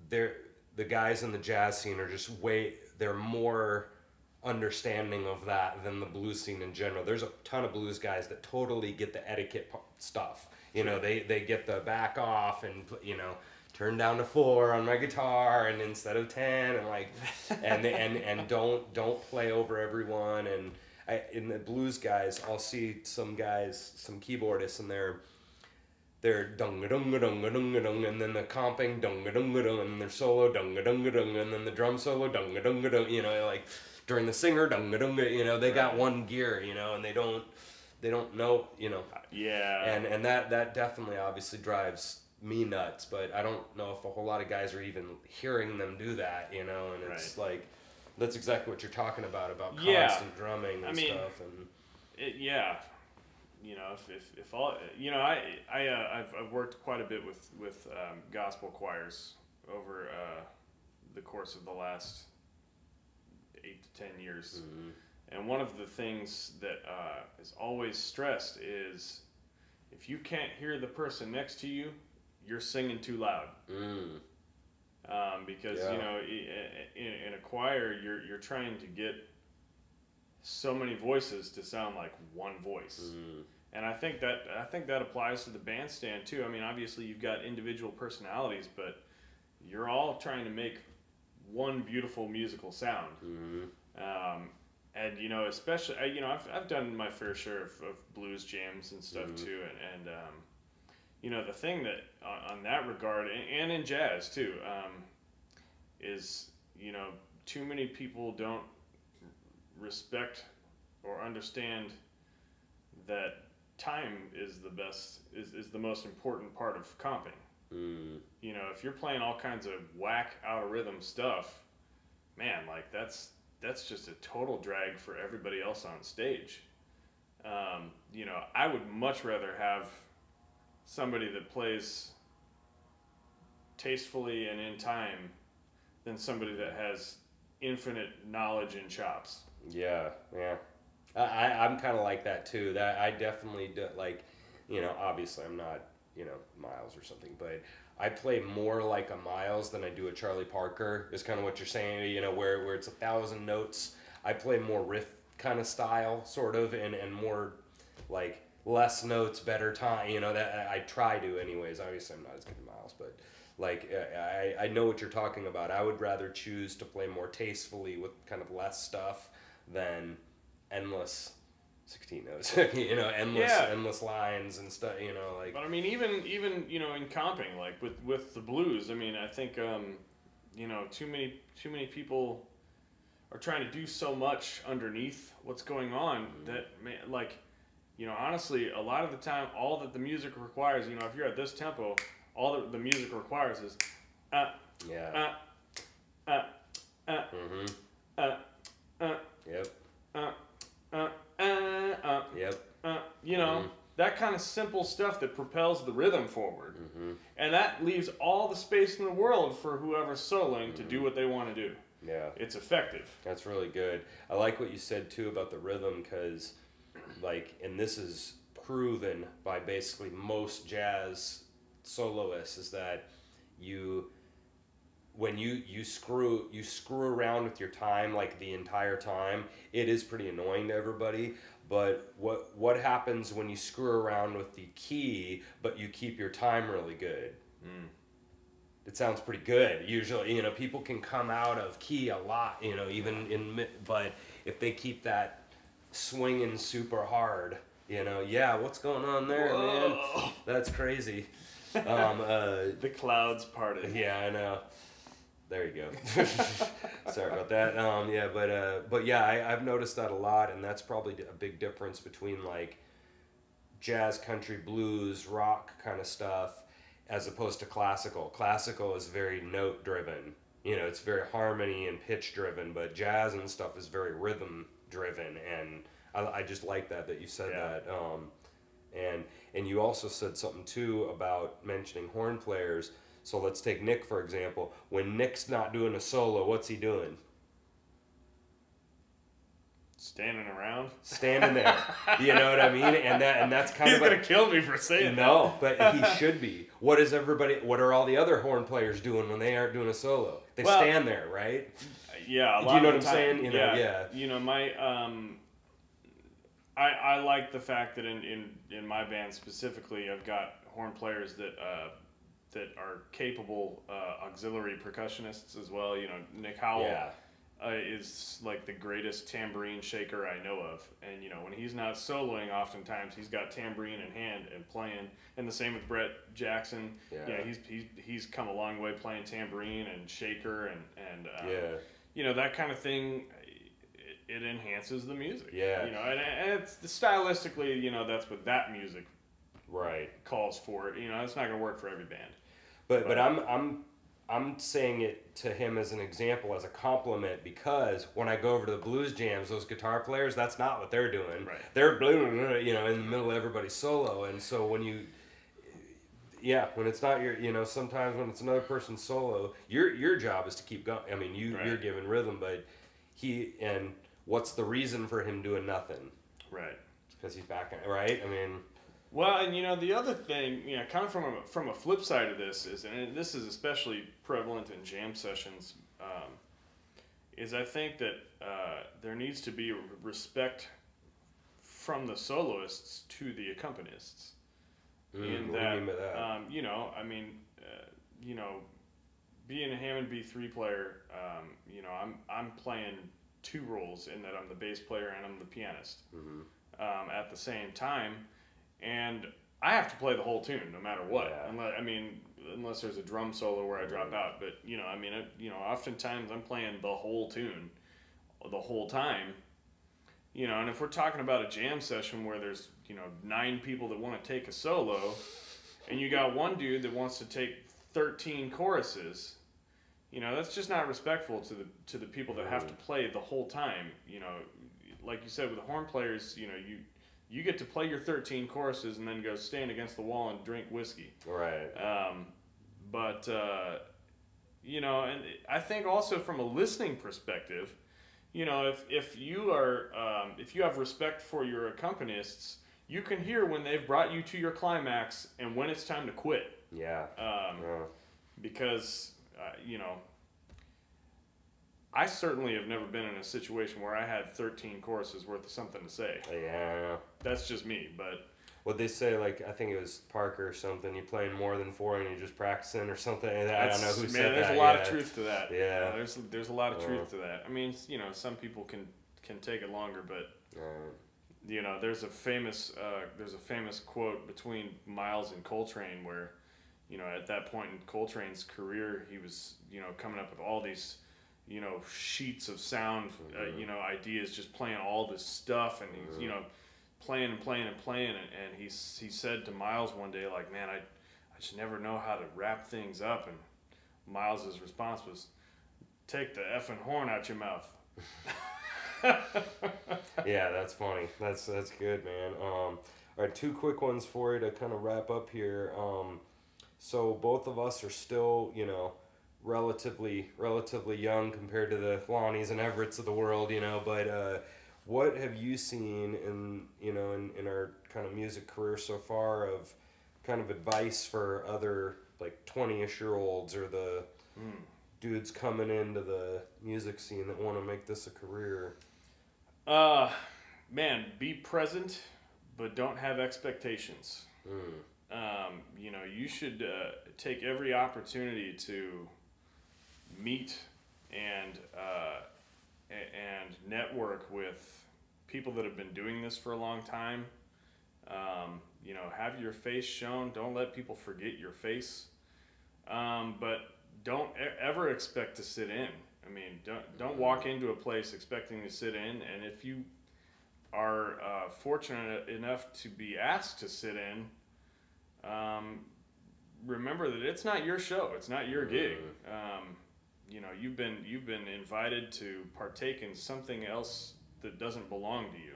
The guys in the jazz scene are just they're more understanding of that than the blues scene in general. There's a ton of blues guys that totally get the etiquette stuff. You know, they get the back off and, you know, turn down to 4 on my guitar and instead of 10 and like and don't play over everyone. And in the blues guys, I'll see some keyboardists, and they're dunga dunga dunga dunga dung, and then the comping dunga dunga dung, and then their solo dunga dunga dung, and then the drum solo dunga dunga dung, you know, like during the singer dunga dunga, you know, they got one gear, you know, and they don't know, you know. Yeah. And that definitely obviously drives me nuts, but I don't know if a whole lot of guys are even hearing them do that, you know, and it's like, that's exactly what you're talking about constant drumming and stuff. And yeah. You know, if all, you know, I've worked quite a bit with gospel choirs over the course of the last 8 to 10 years. Mm-hmm. And one of the things that is always stressed is if you can't hear the person next to you, you're singing too loud. Because you know, in a choir, you're trying to get so many voices to sound like one voice. And I think that applies to the bandstand too. I mean, obviously you've got individual personalities, but you're all trying to make one beautiful musical sound. And you know, especially, you know, I've done my fair share of blues jams and stuff too, and you know, the thing that on that regard, and in jazz too, is, you know, too many people don't respect or understand that time is the most important part of comping. You know, if you're playing all kinds of whack out of rhythm stuff, man, like that's just a total drag for everybody else on stage. You know, I would much rather have somebody that plays tastefully and in time than somebody that has infinite knowledge and chops. Yeah. I'm kind of like that too. That I definitely do, like, you know, obviously I'm not, you know, Miles or something, but I play more like a Miles than I do a Charlie Parker, is kind of what you're saying, you know, where it's 1,000 notes. I play more riff kind of style, sort of, and more like less notes, better time, you know, that I try to anyways. Obviously I'm not as good as Miles, but like I know what you're talking about. I would rather choose to play more tastefully with kind of less stuff than endless 16 notes, you know, endless lines and stuff, you know, like. But I mean, even you know, in comping, like with the blues, I mean, I think you know, too many people are trying to do so much underneath what's going on that, man, like, you know, honestly, a lot of the time, all that the music requires, you know, if you're at this tempo, all that the music requires is you know, that kind of simple stuff that propels the rhythm forward. And that leaves all the space in the world for whoever's soloing to do what they want to do. Yeah. It's effective. That's really good. I like what you said too about the rhythm, because like, and this is proven by basically most jazz soloists, is that when you screw around with your time like the entire time, it is pretty annoying to everybody. But what happens when you screw around with the key but you keep your time really good? It sounds pretty good usually. You know, people can come out of key a lot, you know, even but if they keep that swinging super hard, you know, what's going on there, man? That's crazy. The clouds parted. Yeah, I know. There you go. Sorry about that. But yeah, I've noticed that a lot, and that's probably a big difference between like jazz, country, blues, rock kind of stuff, as opposed to classical. Classical is very note driven. You know, it's very harmony and pitch driven, but jazz and stuff is very rhythm driven, and I just like that you said that. And you also said something too about mentioning horn players. So let's take Nick for example. When Nick's not doing a solo, what's he doing? Standing around, standing there. You know what I mean? And that's kind He's of gonna kill me for saying that. No, but he should be. What are all the other horn players doing when they aren't doing a solo? They stand there, right? Yeah. Do you know what I'm saying? You know, yeah. You know, my I like the fact that in my band specifically, I've got horn players that are capable auxiliary percussionists as well. You know, Nick Howell is like the greatest tambourine shaker I know of, and you know, when he's not soloing, oftentimes he's got tambourine in hand and playing. And the same with Brett Jackson. Yeah, he's come a long way playing tambourine and shaker and you know, that kind of thing. It enhances the music. Yeah. You know, and it's stylistically, you know, that's what that music calls for. You know, it's not going to work for every band. But I'm saying it to him as an example, as a compliment, because when I go over to the blues jams, those guitar players, that's not what they're doing. Right. They're you know, in the middle of everybody's solo, and so when it's not your, you know, sometimes when it's another person's solo, your job is to keep going. I mean, you're giving rhythm, but what's the reason for him doing nothing? Right. It's because he's backing it, right? I mean. Well, and you know, the other thing, you know, kind of from a flip side of this is, and this is especially prevalent in jam sessions, is I think that there needs to be respect from the soloists to the accompanists. What do you mean by that? You know, I mean, you know, being a Hammond B3 player, you know, I'm playing two roles in that I'm the bass player and I'm the pianist at the same time, and I have to play the whole tune no matter what. Yeah. Unless there's a drum solo where I drop out, but you know, I mean, you know, oftentimes I'm playing the whole tune the whole time. You know, and if we're talking about a jam session where there's, you know, 9 people that want to take a solo, and you got one dude that wants to take 13 choruses, you know, that's just not respectful to the people that have to play the whole time. You know, like you said with the horn players, you know, you get to play your 13 choruses and then go stand against the wall and drink whiskey. Right. But you know, and I think also from a listening perspective, you know, if you have respect for your accompanists, you can hear when they've brought you to your climax and when it's time to quit. Yeah. Because you know, I certainly have never been in a situation where I had 13 choruses worth of something to say. Yeah. That's just me, but. What they say, like, I think it was Parker or something, you're playing more than 4 and you're just practicing or something. I don't know who said that. There's a lot of truth to that. Yeah. There's a lot of truth to that. I mean, you know, some people can take it longer, but you know, there's a famous quote between Miles and Coltrane where, you know, at that point in Coltrane's career, he was, you know, coming up with all these, you know, sheets of sound, you know, ideas, just playing all this stuff, and he's, you know, playing and playing and playing, and he said to Miles one day, like, man, I just never know how to wrap things up, and Miles's response was, take the effing horn out your mouth. Yeah, that's funny. That's good, man. All right, 2 quick ones for you to kind of wrap up here. So both of us are still, you know, relatively young compared to the Lonnies and Everetts of the world, you know, but what have you seen in our kind of music career so far of kind of advice for other like 20-ish-year-olds or the dudes coming into the music scene that want to make this a career? Man, be present, but don't have expectations. You know, you should take every opportunity to meet and network with people that have been doing this for a long time. you know, have your face shown. Don't let people forget your face. But don't ever expect to sit in. I mean, don't walk into a place expecting to sit in. And if you are fortunate enough to be asked to sit in, remember that it's not your show. It's not your gig. You know, you've been invited to partake in something else that doesn't belong to you.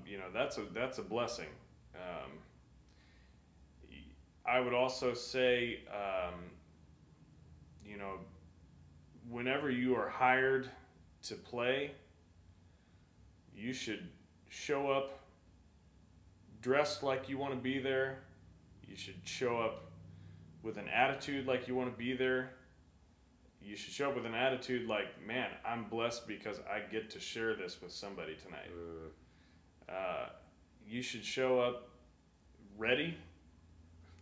You know, that's a blessing. I would also say, you know, whenever you are hired to play, you should show up dressed like you want to be there. You should show up with an attitude like you want to be there. You should show up with an attitude like, man, I'm blessed because I get to share this with somebody tonight. You should show up ready.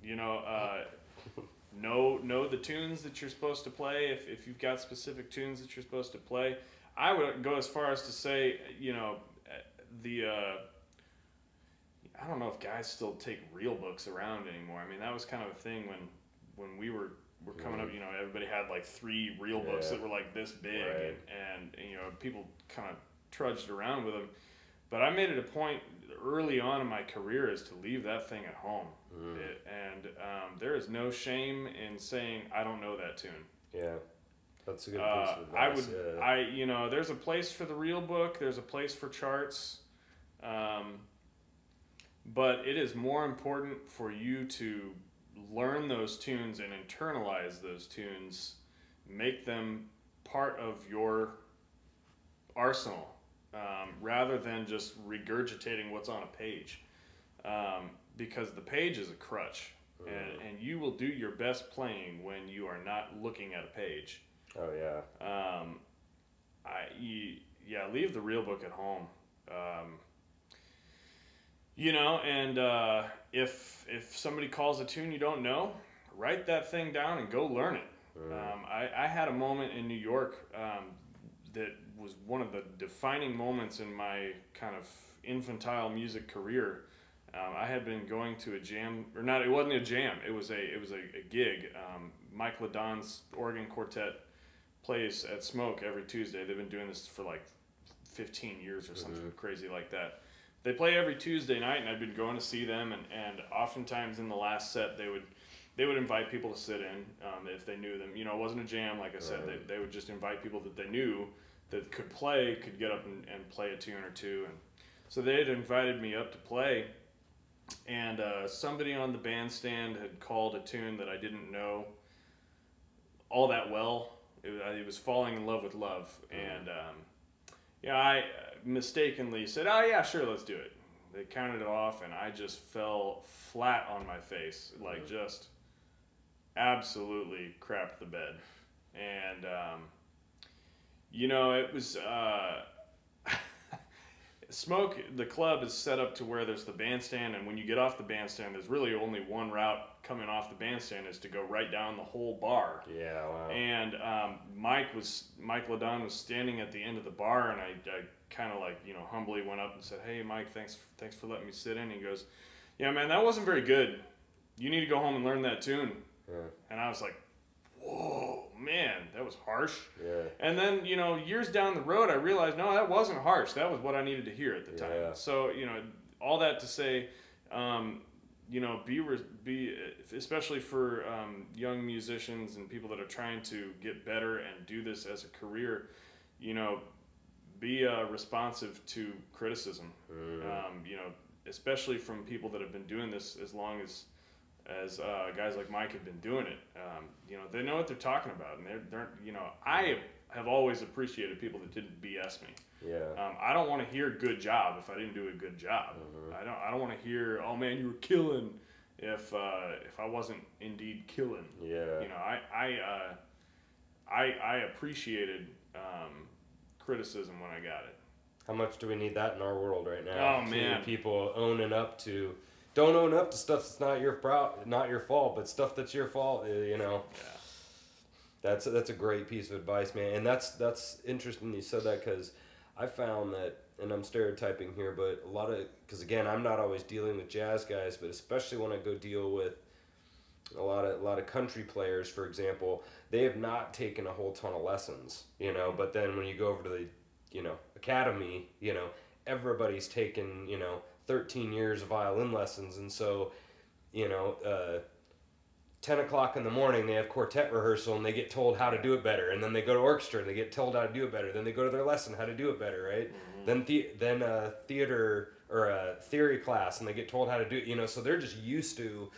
You know, know the tunes that you're supposed to play. If you've got specific tunes that you're supposed to play, I would go as far as to say, you know, I don't know if guys still take real books around anymore. I mean, that was kind of a thing when we were coming up. You know, everybody had like 3 real books that were like this big, and you know, people kind of trudged around with them. But I made it a point early on in my career is to leave that thing at home. There is no shame in saying I don't know that tune. Yeah, that's a good piece of advice. You know, there's a place for the real book. There's a place for charts. But it is more important for you to learn those tunes and internalize those tunes, make them part of your arsenal, rather than just regurgitating what's on a page. Because the page is a crutch, and you will do your best playing when you are not looking at a page. Oh yeah. Leave the real book at home. You know, and if somebody calls a tune you don't know, write that thing down and go learn it. I had a moment in New York that was one of the defining moments in my kind of infantile music career. I had been going to a jam, or not, it wasn't a jam, it was a gig. Mike LaDon's organ quartet plays at Smoke every Tuesday. They've been doing this for like 15 years or something crazy like that. They play every Tuesday night, and I'd been going to see them, and oftentimes in the last set they would invite people to sit in if they knew them. You know, it wasn't a jam, like I said. They would just invite people that they knew that could get up and play a tune or two. And so they had invited me up to play, and somebody on the bandstand had called a tune that I didn't know all that well. It was Falling in Love with Love, and I mistakenly said, oh yeah, sure, let's do it. They counted it off, and I just fell flat on my face, like just absolutely crapped the bed. And you know, it was Smoke, the club is set up to where there's the bandstand, and when you get off the bandstand, there's really only one route coming off the bandstand, is to go right down the whole bar. Yeah, wow. And Mike LaDon was standing at the end of the bar, and I kind of like, you know, humbly went up and said, hey Mike, thanks for letting me sit in. He goes, yeah man, that wasn't very good. You need to go home and learn that tune. And I was like, whoa, man, that was harsh. And then, you know, years down the road, I realized, no, that wasn't harsh. That was what I needed to hear at the time. So, you know, all that to say, you know, be especially for young musicians and people that are trying to get better and do this as a career, you know, be responsive to criticism. You know, especially from people that have been doing this as long as guys like Mike have been doing it. You know, they know what they're talking about, and they're you know, I have always appreciated people that didn't BS me. I don't want to hear good job if I didn't do a good job. I don't want to hear, oh man, you were killing, if I wasn't indeed killing. You know, I appreciated criticism when I got it. How much do we need that in our world right now? Oh man, people don't own up to stuff that's not your fault, but stuff that's your fault. You know. That's a great piece of advice, man. And that's interesting you said that, because I found that, and I'm stereotyping here, but a lot of, because again, I'm not always dealing with jazz guys, but especially when I go deal with a lot of country players, for example, they have not taken a whole ton of lessons, you know. But then when you go over to the, you know, academy, you know, everybody's taken, you know, 13 years of violin lessons, and so, you know, 10 o'clock in the morning they have quartet rehearsal and they get told how to do it better, and then they go to orchestra and they get told how to do it better, then they go to their lesson how to do it better, right? Then theater or a theory class and they get told how to do it, you know. So they're just used to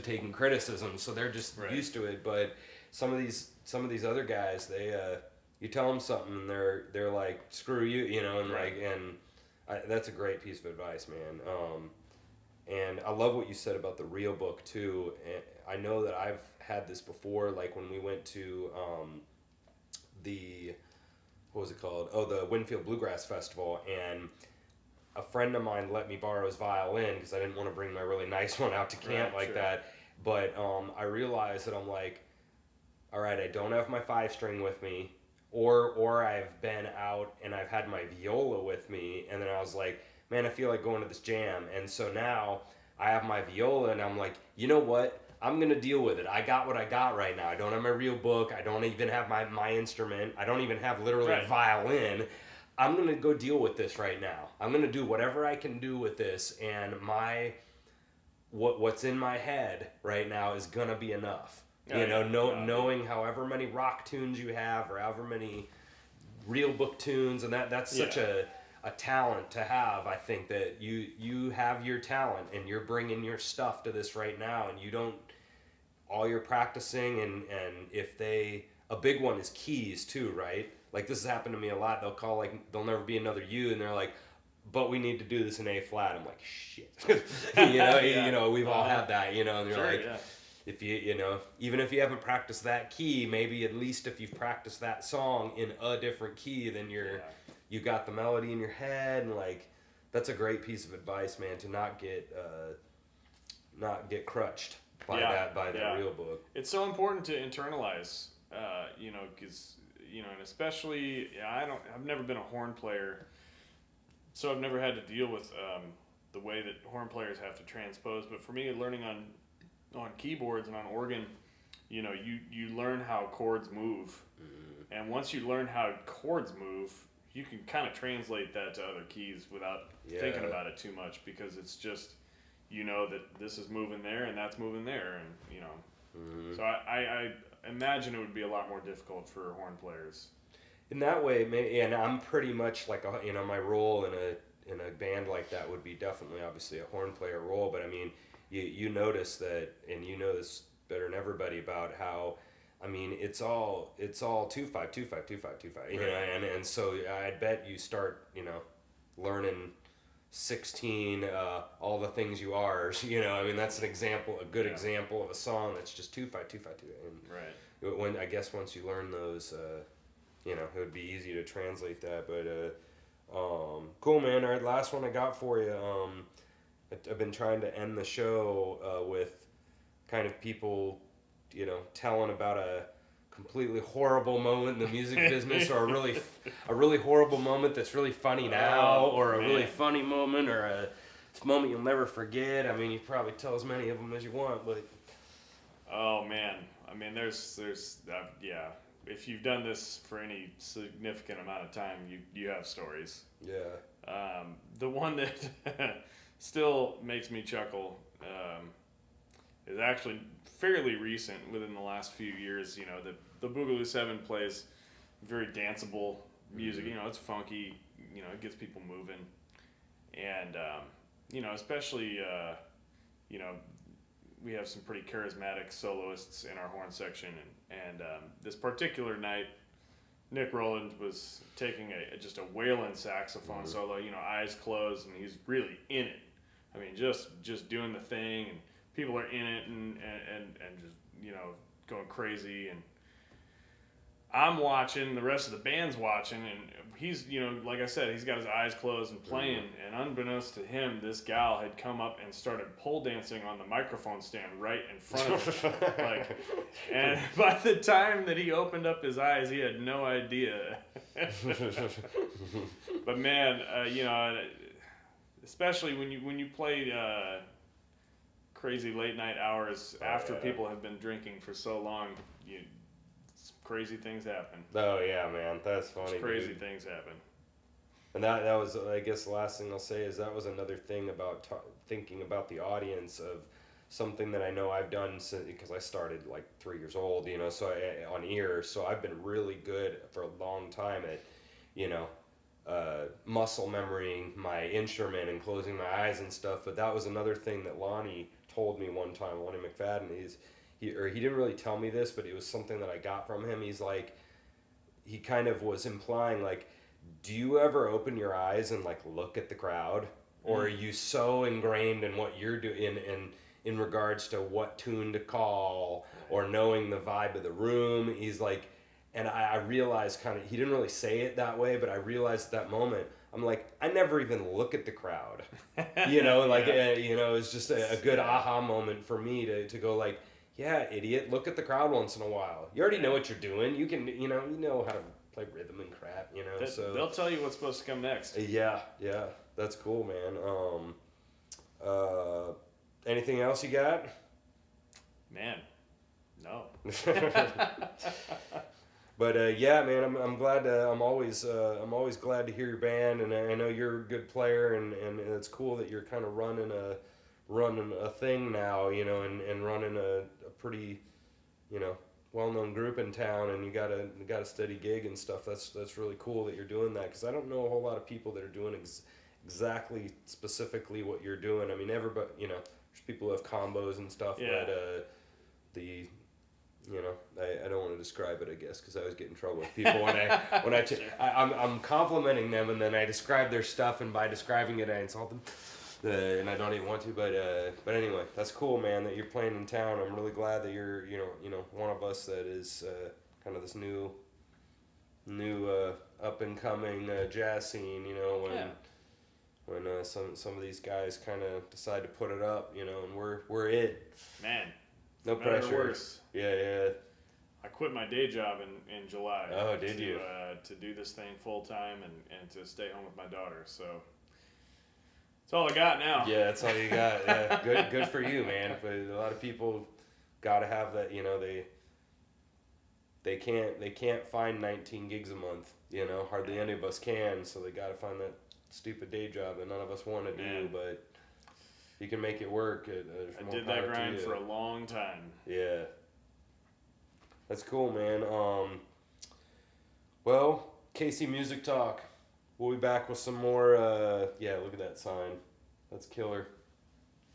taking criticism, so they're just used to it. But some of these other guys, they you tell them something and they're like, screw you, you know. And that's a great piece of advice, man. And I love what you said about the real book too. And I know that I've had this before, like when we went to what was it called? Oh, the Winfield Bluegrass Festival, and a friend of mine let me borrow his violin because I didn't want to bring my really nice one out to camp that. But I realized that I'm like, all right, I don't have my 5-string with me, or I've been out and I've had my viola with me, and then I was like, man, I feel like going to this jam. And so now I have my viola and I'm like, you know what? I'm going to deal with it. I got what I got right now. I don't have my real book. I don't even have my instrument. I don't even have literally a violin. I'm going to go deal with this right now. I'm going to do whatever I can do with this, and what's in my head right now is going to be enough. Knowing however many rock tunes you have or however many real book tunes, and that's such a talent to have. I think that you have your talent and you're bringing your stuff to this right now, and you don't, all your practicing, and if a big one is keys too, right? Like this has happened to me a lot. They'll call, like, there'll never be another you, and they're like, but we need to do this in A flat. I'm like, shit. You know, we've all had that, you know, and you're if you know, even if you haven't practiced that key, maybe at least if you've practiced that song in a different key, then you got the melody in your head, and like, that's a great piece of advice, man, to not get crutched by that real book. It's so important to internalize, you know, because, you know, and especially, I've never been a horn player, so I've never had to deal with the way that horn players have to transpose. But for me, learning on keyboards and on organ, you know, you learn how chords move, and once you learn how chords move, you can kind of translate that to other keys without thinking about it too much, because it's just, you know, that this is moving there and that's moving there, and, you know. So I imagine it would be a lot more difficult for horn players. In that way, maybe, and I'm pretty much like, you know, my role in a band like that would be definitely obviously a horn player role, but I mean, you notice that, and you know this better than everybody, about how, I mean, it's all 2-5, 2-5, 2-5, 2-5, you know, and so I bet you start, you know, learning 16, all the things you are, you know. I mean, that's an example, a good example of a song that's just 2-5, 2-5, 2. And when, I guess once you learn those, you know, it would be easy to translate that. But cool, man. All right, last one I got for you. I've been trying to end the show with kind of people, you know, telling about a completely horrible moment in the music business, or a really horrible moment that's really funny now, or a really funny moment, or a moment you'll never forget. I mean, you probably tell as many of them as you want, but oh man, I mean, there's if you've done this for any significant amount of time, you have stories. The one that still makes me chuckle is actually fairly recent, within the last few years. You know, the Boogaloo 7 plays very danceable music. You know, it's funky. You know, it gets people moving, and you know, especially you know, we have some pretty charismatic soloists in our horn section, and this particular night, Nick Rowland was taking just a wailing saxophone solo. You know, eyes closed, and he's really in it. I mean, just doing the thing, and people are in it, and just, you know, going crazy, and I'm watching, the rest of the band's watching, and he's, you know, like I said, he's got his eyes closed and playing, and unbeknownst to him, this gal had come up and started pole dancing on the microphone stand right in front of him. Like, and by the time that he opened up his eyes, he had no idea. But man, you know, especially when you play crazy late night hours after people have been drinking for so long, crazy things happen. Oh yeah, man, that's funny. Just crazy dude. things happen. And that was, I guess, the last thing I'll say is that was another thing about thinking about the audience of something that I know I've done since, because I started like 3 years old, you know, so on ear, so I've been really good for a long time at, you know, muscle memorying my instrument and closing my eyes and stuff. But that was another thing that Lonnie told me one time. Lonnie McFadden, he didn't really tell me this, but it was something that I got from him. He's like, he kind of was implying like, do you ever open your eyes and like look at the crowd, or are you so ingrained in what you're doing in regards to what tune to call or knowing the vibe of the room? He's like, and I realized kind of, he didn't really say it that way, but I realized at that moment, I'm like, I never even look at the crowd, you know, like, you know, it's just a good aha moment for me to go like, yeah, idiot, look at the crowd once in a while. You already know what you're doing. You can, you know how to play rhythm and crap, you know. So they'll tell you what's supposed to come next. Yeah, that's cool, man. Anything else you got? Man, no. But yeah, man, I'm glad. I'm always glad to hear your band, and I know you're a good player, and it's cool that you're kind of running a thing now, you know, and running a pretty, you know, well-known group in town, and you got a steady gig and stuff. That's really cool that you're doing that, because I don't know a whole lot of people that are doing exactly specifically what you're doing. I mean, everybody, you know, there's people who have combos and stuff, but you know, I don't want to describe it, I guess, because I always get in trouble with people when I'm complimenting them, and then I describe their stuff, and by describing it I insult them. And I don't even want to, but anyway, that's cool, man, that you're playing in town. I'm really glad that you're, you know, one of us that is kind of this new up and coming jazz scene, you know, when some of these guys kind of decide to put it up, you know, and we're it. Man, no pressure. Worse. Yeah. I quit my day job in July. Oh, did you? To do this thing full time and to stay home with my daughter. So that's all I got now. Yeah, that's all you got. Yeah, good for you, man. But a lot of people got to have that. You know, they can't find 19 gigs a month. You know, hardly any of us can. So they got to find that stupid day job that none of us want to do. But you can make it work. I did that grind for a long time. Yeah, that's cool, man. Well, Casey Music Talk. We'll be back with some more, yeah, look at that sign. That's killer.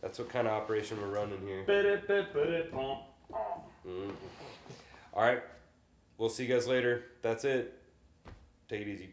That's what kind of operation we're running here. All right. We'll see you guys later. That's it. Take it easy.